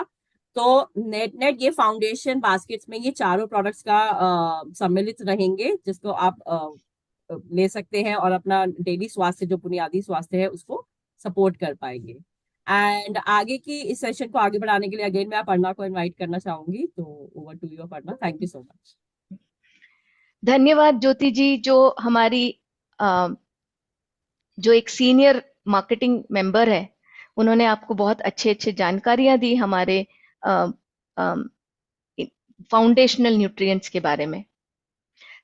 तो नेट ये फाउंडेशन बास्केट्स में ये चारों प्रोडक्ट्स का सम्मिलित रहेंगे, जिसको आप ले सकते हैं और अपना डेली स्वास्थ्य, जो बुनियादी स्वास्थ्य है, उसको सपोर्ट कर पाएंगे। एंड आगे की इस सेशन को आगे बढ़ाने के लिए अगेन मैं अपर्णा को इनवाइट करना चाहूंगी। तो over to you Aparna, thank you so much. धन्यवाद ज्योति जी, जो हमारी जो एक सीनियर मार्केटिंग मेंबर है, उन्होंने आपको बहुत अच्छे अच्छे जानकारियां दी हमारे फाउंडेशनल न्यूट्रिएंट्स के बारे में।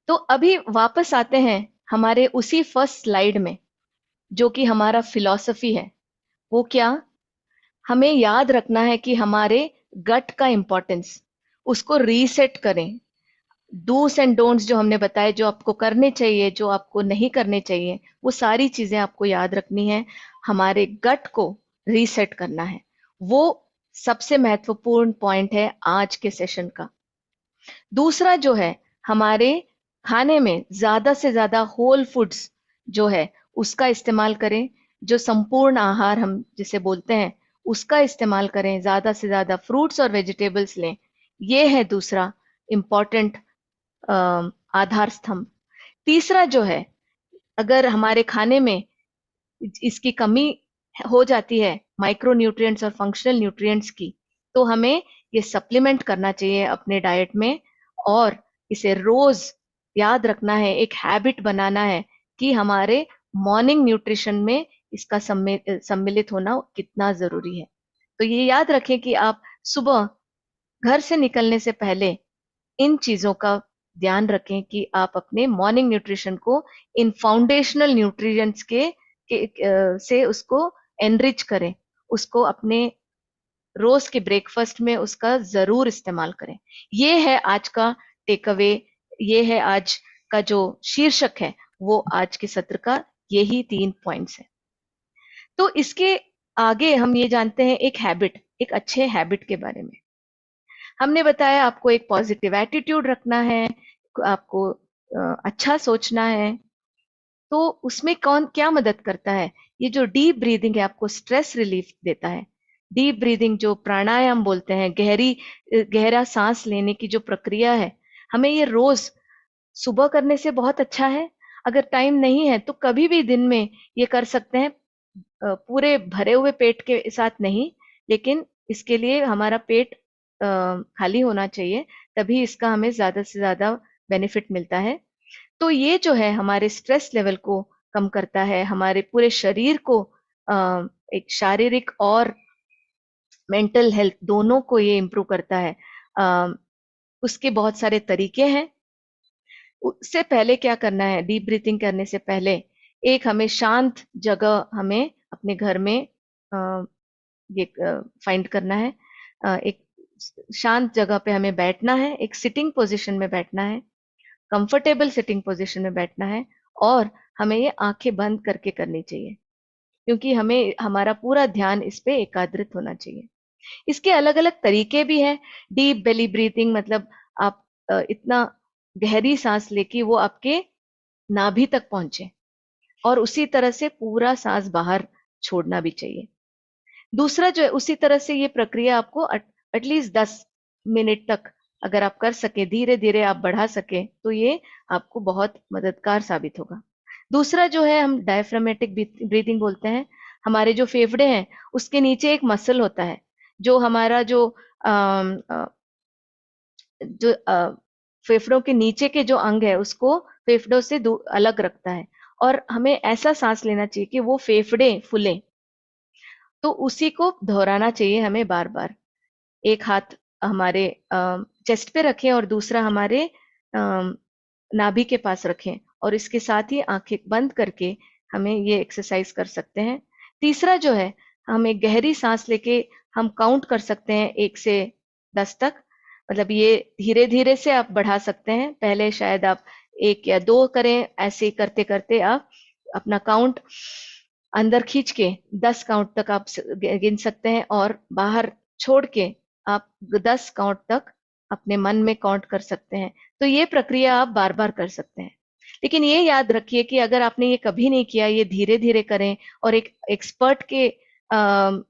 तो अभी वापस आते हैं हमारे उसी फर्स्ट स्लाइड में, जो कि हमारा फिलॉसफी है। वो क्या, हमें याद रखना है कि हमारे गट का इंपॉर्टेंस, उसको रीसेट करें। डूस एंड डोंट्स जो हमने बताए, जो आपको करने चाहिए, जो आपको नहीं करने चाहिए, वो सारी चीजें आपको याद रखनी है। हमारे गट को रीसेट करना है, वो सबसे महत्वपूर्ण पॉइंट है आज के सेशन का। दूसरा जो है, हमारे खाने में ज्यादा से ज्यादा होल फूड्स जो है उसका इस्तेमाल करें, जो संपूर्ण आहार हम जिसे बोलते हैं उसका इस्तेमाल करें, ज्यादा से ज्यादा फ्रूट्स और वेजिटेबल्स लें। ये है दूसरा इंपॉर्टेंट आधार स्तंभ। तीसरा जो है, अगर हमारे खाने में इसकी कमी हो जाती है, माइक्रो न्यूट्रिएंट्स और फंक्शनल न्यूट्रिएंट्स की, तो हमें ये सप्लीमेंट करना चाहिए अपने डाइट में, और इसे रोज याद रखना है, एक हैबिट बनाना है कि हमारे मॉर्निंग न्यूट्रिशन में इसका सम्मिलित होना कितना जरूरी है। तो ये याद रखें कि आप सुबह घर से निकलने से पहले इन चीजों का ध्यान रखें कि आप अपने मॉर्निंग न्यूट्रिशन को इन फाउंडेशनल न्यूट्रिएंट्स से उसको एनरिच करें, उसको अपने रोज के ब्रेकफास्ट में उसका जरूर इस्तेमाल करें। ये है आज का टेक अवे, ये है आज का जो शीर्षक है, वो आज के सत्र का यही 3 पॉइंट्स है। तो इसके आगे हम ये जानते हैं एक हैबिट, एक अच्छे हैबिट के बारे में। हमने बताया आपको एक पॉजिटिव एटीट्यूड रखना है, आपको अच्छा सोचना है। तो उसमें कौन क्या मदद करता है? ये जो डीप ब्रीदिंग है आपको स्ट्रेस रिलीफ देता है। डीप ब्रीदिंग जो प्राणायाम बोलते हैं, गहरा सांस लेने की जो प्रक्रिया है, हमें ये रोज सुबह करने से बहुत अच्छा है। अगर टाइम नहीं है तो कभी भी दिन में ये कर सकते हैं, पूरे भरे हुए पेट के साथ नहीं, लेकिन इसके लिए हमारा पेट खाली होना चाहिए, तभी इसका हमें ज्यादा से ज्यादा बेनिफिट मिलता है। तो ये जो है हमारे स्ट्रेस लेवल को कम करता है, हमारे पूरे शरीर को एक शारीरिक और मेंटल हेल्थ दोनों को ये इम्प्रूव करता है। उसके बहुत सारे तरीके हैं। उससे पहले क्या करना है, डीप ब्रीथिंग करने से पहले एक हमें शांत जगह हमें अपने घर में ये फाइंड करना है। एक शांत जगह पे हमें बैठना है, एक सिटिंग पोजीशन में बैठना है, कंफर्टेबल सिटिंग पोजीशन में बैठना है, और हमें ये आंखें बंद करके करनी चाहिए, क्योंकि हमें हमारा पूरा ध्यान इस पे एकाग्रित होना चाहिए। इसके अलग अलग तरीके भी हैं। डीप बेली ब्रीथिंग मतलब आप इतना गहरी सांस लेके वो आपके नाभि तक पहुंचे, और उसी तरह से पूरा सांस बाहर छोड़ना भी चाहिए। दूसरा जो है, उसी तरह से ये प्रक्रिया आपको एटलीस्ट 10 मिनट तक अगर आप कर सके, धीरे धीरे आप बढ़ा सके, तो ये आपको बहुत मददगार साबित होगा। दूसरा जो है हम डायफ्रामेटिक ब्रीथिंग बोलते हैं। हमारे जो फेफड़े हैं उसके नीचे एक मसल होता है, जो हमारा जो फेफड़ों के नीचे के जो अंग है उसको फेफड़ों से अलग रखता है, और हमें ऐसा सांस लेना चाहिए कि वो फेफड़े फूले। तो उसी को दोहराना चाहिए हमें बार बार। एक हाथ हमारे चेस्ट पे रखें और दूसरा हमारे नाभि के पास रखें, और इसके साथ ही आंखें बंद करके हमें ये एक्सरसाइज कर सकते हैं। तीसरा जो है, हमें गहरी सांस लेके हम काउंट कर सकते हैं 1 से 10 तक। मतलब ये धीरे धीरे से आप बढ़ा सकते हैं। पहले शायद आप 1 या 2 करें, ऐसे ही करते करते आप अपना काउंट अंदर खींच के 10 काउंट तक आप गिन सकते हैं, और बाहर छोड़ के आप 10 काउंट तक अपने मन में काउंट कर सकते हैं। तो ये प्रक्रिया आप बार बार कर सकते हैं। लेकिन ये याद रखिए कि अगर आपने ये कभी नहीं किया, ये धीरे धीरे करें और एक एक्सपर्ट के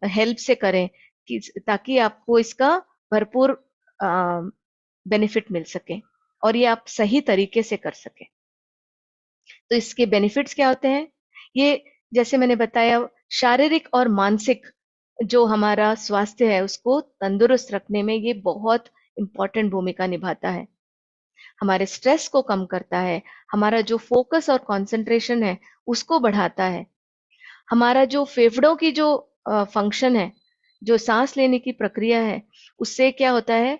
हेल्प से करें, कि ताकि आपको इसका भरपूर बेनिफिट मिल सके और ये आप सही तरीके से कर सके। तो इसके बेनिफिट्स क्या होते हैं? ये जैसे मैंने बताया, शारीरिक और मानसिक जो हमारा स्वास्थ्य है उसको तंदुरुस्त रखने में ये बहुत इंपॉर्टेंट भूमिका निभाता है। हमारे स्ट्रेस को कम करता है, हमारा जो फोकस और कंसंट्रेशन है उसको बढ़ाता है, हमारा जो फेफड़ों की जो फंक्शन है, जो सांस लेने की प्रक्रिया है, उससे क्या होता है,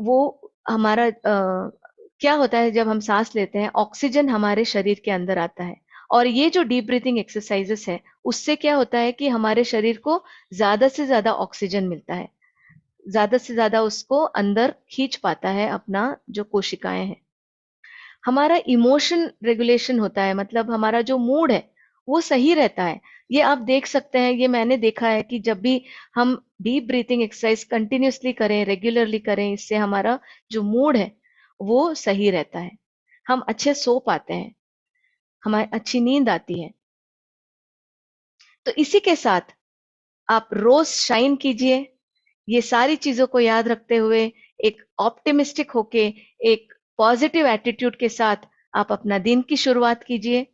वो हमारा क्या होता है, जब हम सांस लेते हैं ऑक्सीजन हमारे शरीर के अंदर आता है, और ये जो डीप ब्रीथिंग एक्सरसाइजेस है उससे क्या होता है कि हमारे शरीर को ज्यादा से ज्यादा ऑक्सीजन मिलता है, ज्यादा से ज्यादा उसको अंदर खींच पाता है अपना जो कोशिकाएं हैं। हमारा इमोशन रेगुलेशन होता है, मतलब हमारा जो मूड है वो सही रहता है। ये आप देख सकते हैं, ये मैंने देखा है कि जब भी हम डीप ब्रीथिंग एक्सरसाइज कंटिन्यूअसली करें, रेगुलरली करें, इससे हमारा जो मूड है वो सही रहता है, हम अच्छे सो पाते हैं, हमारी अच्छी नींद आती है। तो इसी के साथ आप रोज शाइन कीजिए। ये सारी चीजों को याद रखते हुए एक ऑप्टिमिस्टिक होके, एक पॉजिटिव एटीट्यूड के साथ आप अपना दिन की शुरुआत कीजिए।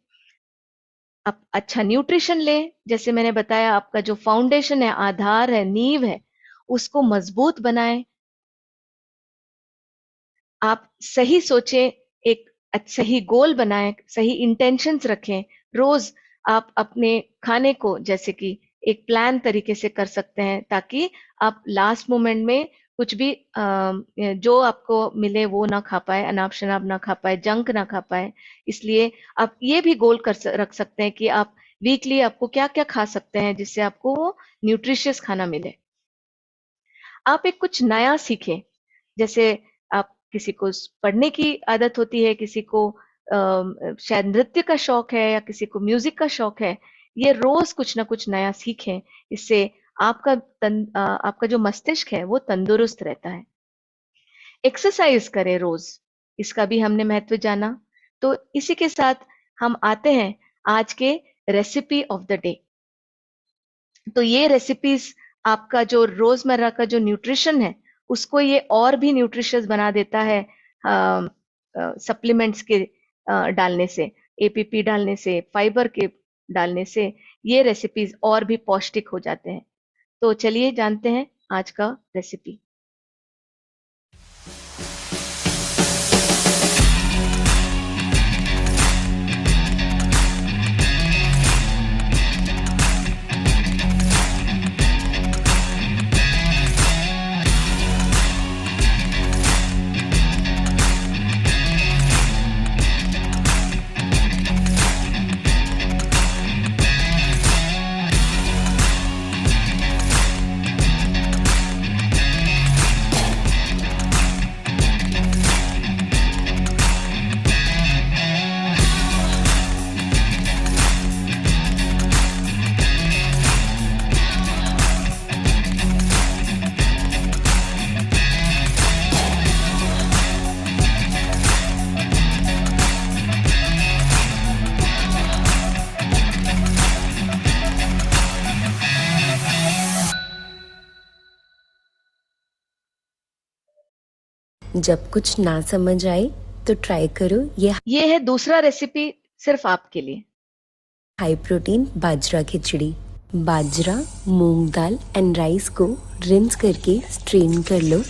आप अच्छा न्यूट्रिशन लें, जैसे मैंने बताया, आपका जो फाउंडेशन है, आधार है, नींव है, उसको मजबूत बनाएं। आप सही सोचें, एक सही गोल बनाएं, सही इंटेंशंस रखें। रोज आप अपने खाने को जैसे कि एक प्लान तरीके से कर सकते हैं, ताकि आप लास्ट मोमेंट में कुछ भी जो आपको मिले वो ना खा पाए, अनाप शनाप ना खा पाए, जंक ना खा पाए। इसलिए आप ये भी गोल रख सकते हैं कि आप वीकली आपको क्या क्या खा सकते हैं जिससे आपको वो न्यूट्रिशियस खाना मिले। आप एक कुछ नया सीखें, जैसे आप किसी को पढ़ने की आदत होती है, किसी को शायद नृत्य का शौक है, या किसी को म्यूजिक का शौक है, ये रोज कुछ ना कुछ नया सीखें, इससे आपका जो मस्तिष्क है वो तंदुरुस्त रहता है। एक्सरसाइज करें रोज, इसका भी हमने महत्व जाना। तो इसी के साथ हम आते हैं आज के रेसिपी ऑफ द डे। तो ये रेसिपीज आपका जो रोजमर्रा का जो न्यूट्रिशन है उसको ये और भी न्यूट्रिशियस बना देता है। सप्लीमेंट्स के डालने से, एपीपी डालने से, फाइबर के डालने से ये रेसिपीज और भी पौष्टिक हो जाते हैं। तो चलिए जानते हैं आज का रेसिपी। जब कुछ ना समझ आए तो ट्राई करो ये है दूसरा रेसिपी सिर्फ आपके लिए। High protein bajra khichdi. Bajra, moong dal and rice को रिंस करके स्ट्रेन कर लो।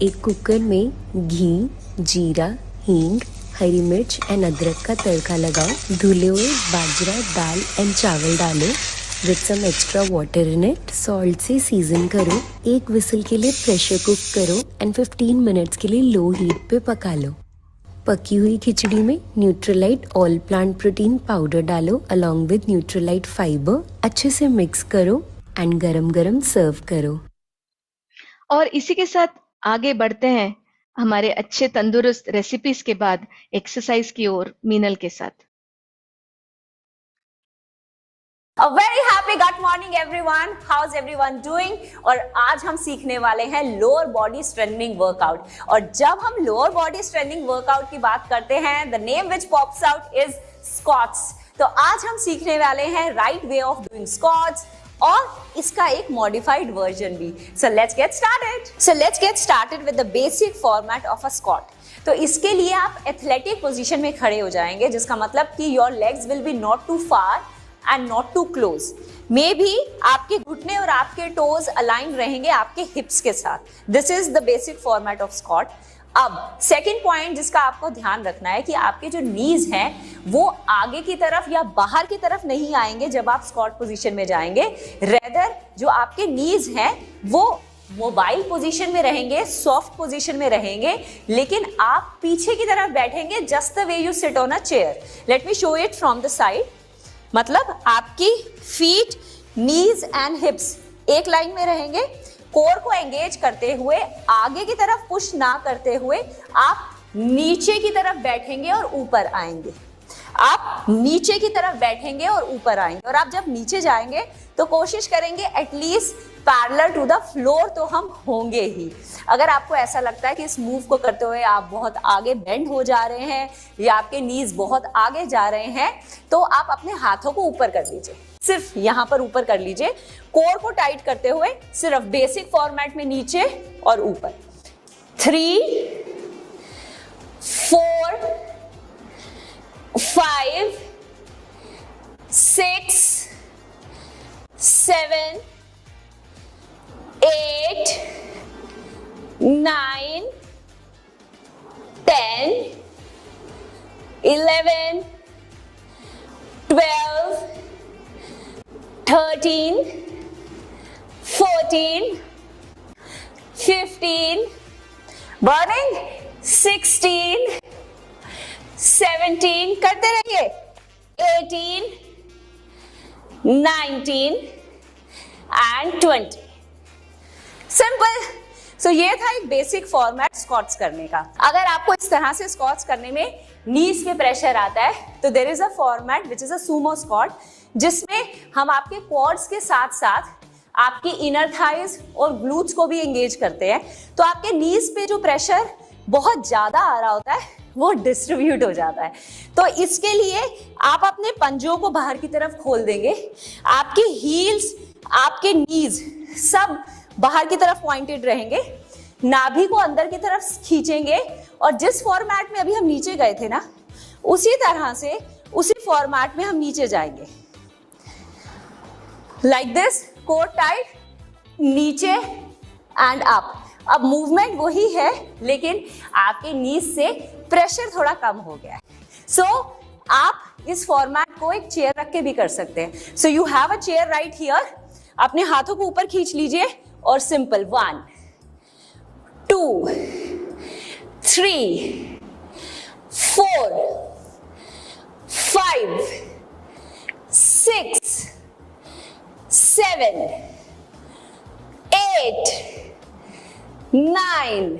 एक कुकर में घी, जीरा, हींग, हरी मिर्च एंड अदरक का तड़का लगाओ। धुले हुए बाजरा, दाल एंड चावल डालो with some extra water in it. Salt से सीजन करो। एक विसल के लिए प्रेशर कुक करो एंड 15 मिनट्स के लिए लो हीट पे पका लो। पकी हुई खिचड़ी में Nutrilite all plant protein powder डालो अलॉन्ग विद न्यूट्रलाइट फाइबर। अच्छे से मिक्स करो एंड गरम गरम सर्व करो। और इसी के साथ आगे बढ़ते हैं हमारे अच्छे तंदुरुस्त रेसिपीज के बाद एक्सरसाइज की ओर मीनल के साथ। A very happy good morning everyone. How's everyone doing? और आज हम सीखने वाले हैं लोअर बॉडी स्ट्रेंथनिंग वर्कआउट। और जब हम लोअर बॉडी स्ट्रेंथनिंग वर्कआउट की बात करते हैं, the name which pops out is squats. तो आज हम सीखने वाले हैं right way of doing squats और इसका एक मॉडिफाइड वर्जन भी। So let's get started with the basic format of a squat. तो इसके लिए आप एथलेटिक पोजीशन में खड़े हो जाएंगे, जिसका मतलब कि your legs will be not too far and not too close. मे भी आपके घुटने और आपके टोज अलाइन रहेंगे आपके हिप्स के साथ। This is the basic format of squat. अब सेकेंड पॉइंट जिसका आपको ध्यान रखना है कि आपके जो नीज हैं वो आगे की तरफ या बाहर की तरफ नहीं आएंगे जब आप स्क्वाट पोजीशन में जाएंगे। रेदर जो आपके नीज हैं वो मोबाइल पोजीशन में रहेंगे, सॉफ्ट पोजीशन में रहेंगे, लेकिन आप पीछे की तरफ बैठेंगे just the way you sit on a chair. Let me show it from the side. मतलब आपकी फीट, नीज एंड हिप्स एक लाइन में रहेंगे। कोर को एंगेज करते हुए आगे की तरफ पुश ना करते हुए आप नीचे की तरफ बैठेंगे और ऊपर आएंगे। आप नीचे की तरफ बैठेंगे और ऊपर आएंगे। और आप जब नीचे जाएंगे तो कोशिश करेंगे at least parallel to the floor तो हम होंगे ही। अगर आपको ऐसा लगता है कि इस मूव को करते हुए आप बहुत आगे बेंड हो जा रहे हैं या आपके नीज बहुत आगे जा रहे हैं, तो आप अपने हाथों को ऊपर कर लीजिए, सिर्फ यहां पर ऊपर कर लीजिए। कोर को टाइट करते हुए सिर्फ बेसिक फॉर्मेट में नीचे और ऊपर। 3, 4, 5, 6, 7, 8, 9, 10, 11, 12, 13, 14, 15, burning 16, 17, करते रहिए, 18, 19 and 20। सिंपल। सो ये था एक बेसिक फॉर्मेट स्क्वाट्स करने का। अगर आपको इस तरह से स्क्वाट्स करने में नीज पे प्रेशर आता है तो there is a format which is a sumo squat. जिसमें हम आपके क्वाड्स के साथ साथ आपके इनर थाइज और ग्लूट्स को भी एंगेज करते हैं। तो आपके नीज पे जो प्रेशर बहुत ज्यादा आ रहा होता है वो डिस्ट्रीब्यूट हो जाता है। तो इसके लिए आप अपने पंजों को बाहर की तरफ खोल देंगे, आपके हील्स, आपके नीज सब बाहर की तरफ पॉइंटेड रहेंगे, नाभि को अंदर की तरफ खींचेंगे और जिस फॉर्मेट में अभी हम नीचे गए थे ना, उसी तरह से उसी फॉर्मेट में हम नीचे जाएंगे, लाइक दिस, कोर टाइट, नीचे एंड अप। अब मूवमेंट वही है लेकिन आपके नीज से प्रेशर थोड़ा कम हो गया है। सो आप इस फॉर्मेट को एक चेयर रख के भी कर सकते हैं। So you have a chair right here, अपने हाथों को ऊपर खींच लीजिए और सिंपल 1 2 3 4 5 6 7 8 9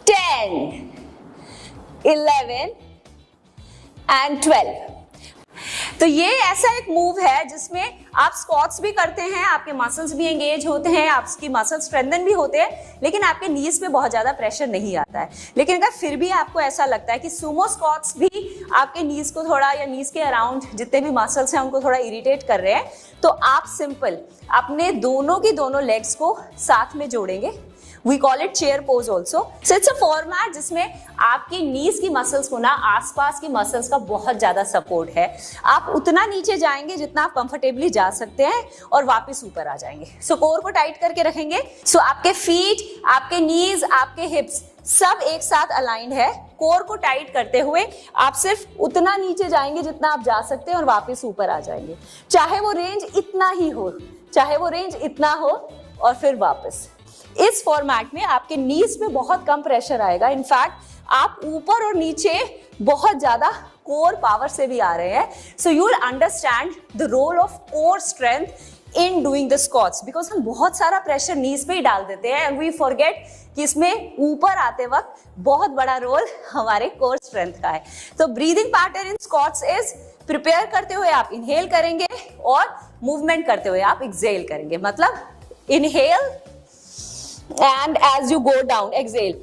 10 11 एंड 12। तो ये ऐसा एक मूव है जिसमें आप स्क्वाट्स भी करते हैं, आपके मसल्स भी एंगेज होते हैं, आपकी मसल स्ट्रेंथन भी होते हैं, लेकिन आपके नीज पे बहुत ज्यादा प्रेशर नहीं आता है। लेकिन अगर फिर भी आपको ऐसा लगता है कि सुमो स्क्वाट्स भी आपके नीज को थोड़ा, या नीज के अराउंड जितने भी मसल्स हैं उनको थोड़ा इरिटेट कर रहे हैं, तो आप सिंपल अपने दोनों की दोनों लेग्स को साथ में जोड़ेंगे। We call it chair pose also. So it's a format जिसमें आपकी नीज की मसल्स को ना आसपास की मसल्स का बहुत ज्यादा सपोर्ट है। आप उतना नीचे जाएंगे जितना आप कंफर्टेबली जा सकते हैं और वापस ऊपर आ जाएंगे। सो कोर को टाइट करके रखेंगे। सो आपके फीट, आपके नीज, आपके हिप्स सब एक साथ अलाइंड है। कोर को टाइट करते हुए आप सिर्फ उतना नीचे जाएंगे जितना आप जा सकते हैं और वापस ऊपर आ जाएंगे। चाहे वो रेंज इतना ही हो, चाहे वो रेंज इतना हो, और फिर वापस। इस फॉर्मेट में आपके नीज पे बहुत कम प्रेशर आएगा। इनफैक्ट आप ऊपर और नीचे बहुत ज्यादा कोर पावर से भी आ रहे हैं। So you will understand the role of core strength in doing the squats, because हम बहुत सारा प्रेशर नीज पे ही डाल देते हैं एंड वी फॉरगेट कि इसमें ऊपर आते वक्त बहुत बड़ा रोल हमारे कोर स्ट्रेंथ का है। तो breathing pattern in squats is, prepare करते हुए आप इनहेल करेंगे और मूवमेंट करते हुए आप एक्सहेल करेंगे। मतलब inhale and as you go down, exhale.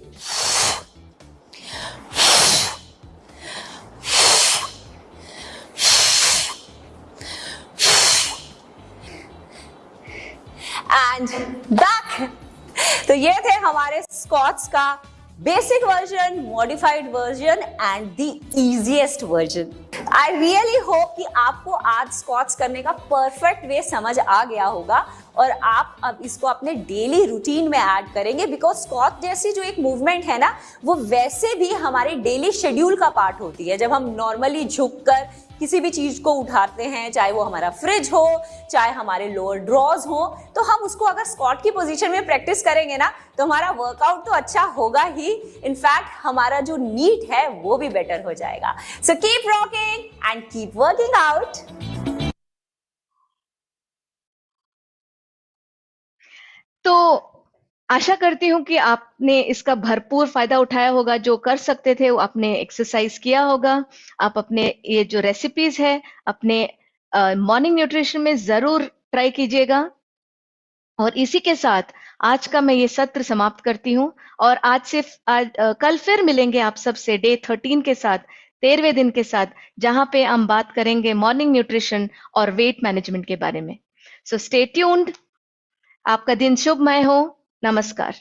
And back. तो ये थे हमारे स्क्वाट्स का basic version, modified version and the easiest version. I really hope कि आपको आज स्क्वाट्स करने का परफेक्ट वे समझ आ गया होगा और आप अब इसको अपने डेली रूटीन में ऐड करेंगे, बिकॉज स्क्वाट जैसी जो एक मूवमेंट है ना, वो वैसे भी हमारे डेली शेड्यूल का पार्ट होती है। जब हम नॉर्मली झुककर किसी भी चीज को उठाते हैं, चाहे वो हमारा फ्रिज हो, चाहे हमारे लोअर ड्रॉज हो, तो हम उसको अगर स्क्वाट की पोजीशन में प्रैक्टिस करेंगे ना, तो हमारा वर्कआउट तो अच्छा होगा ही, इनफैक्ट हमारा जो नीट है वो भी बेटर हो जाएगा। So keep rocking and keep working out. तो आशा करती हूँ कि आपने इसका भरपूर फायदा उठाया होगा। जो कर सकते थे वो आपने एक्सरसाइज किया होगा। आप अपने ये जो रेसिपीज है अपने मॉर्निंग न्यूट्रिशन में जरूर ट्राई कीजिएगा। और इसी के साथ आज का मैं ये सत्र समाप्त करती हूँ और कल फिर मिलेंगे आप सबसे डे 13 के साथ, 13वें दिन के साथ, जहां पे हम बात करेंगे मॉर्निंग न्यूट्रिशन और वेट मैनेजमेंट के बारे में। So stay tuned. आपका दिन शुभमय हो। नमस्कार।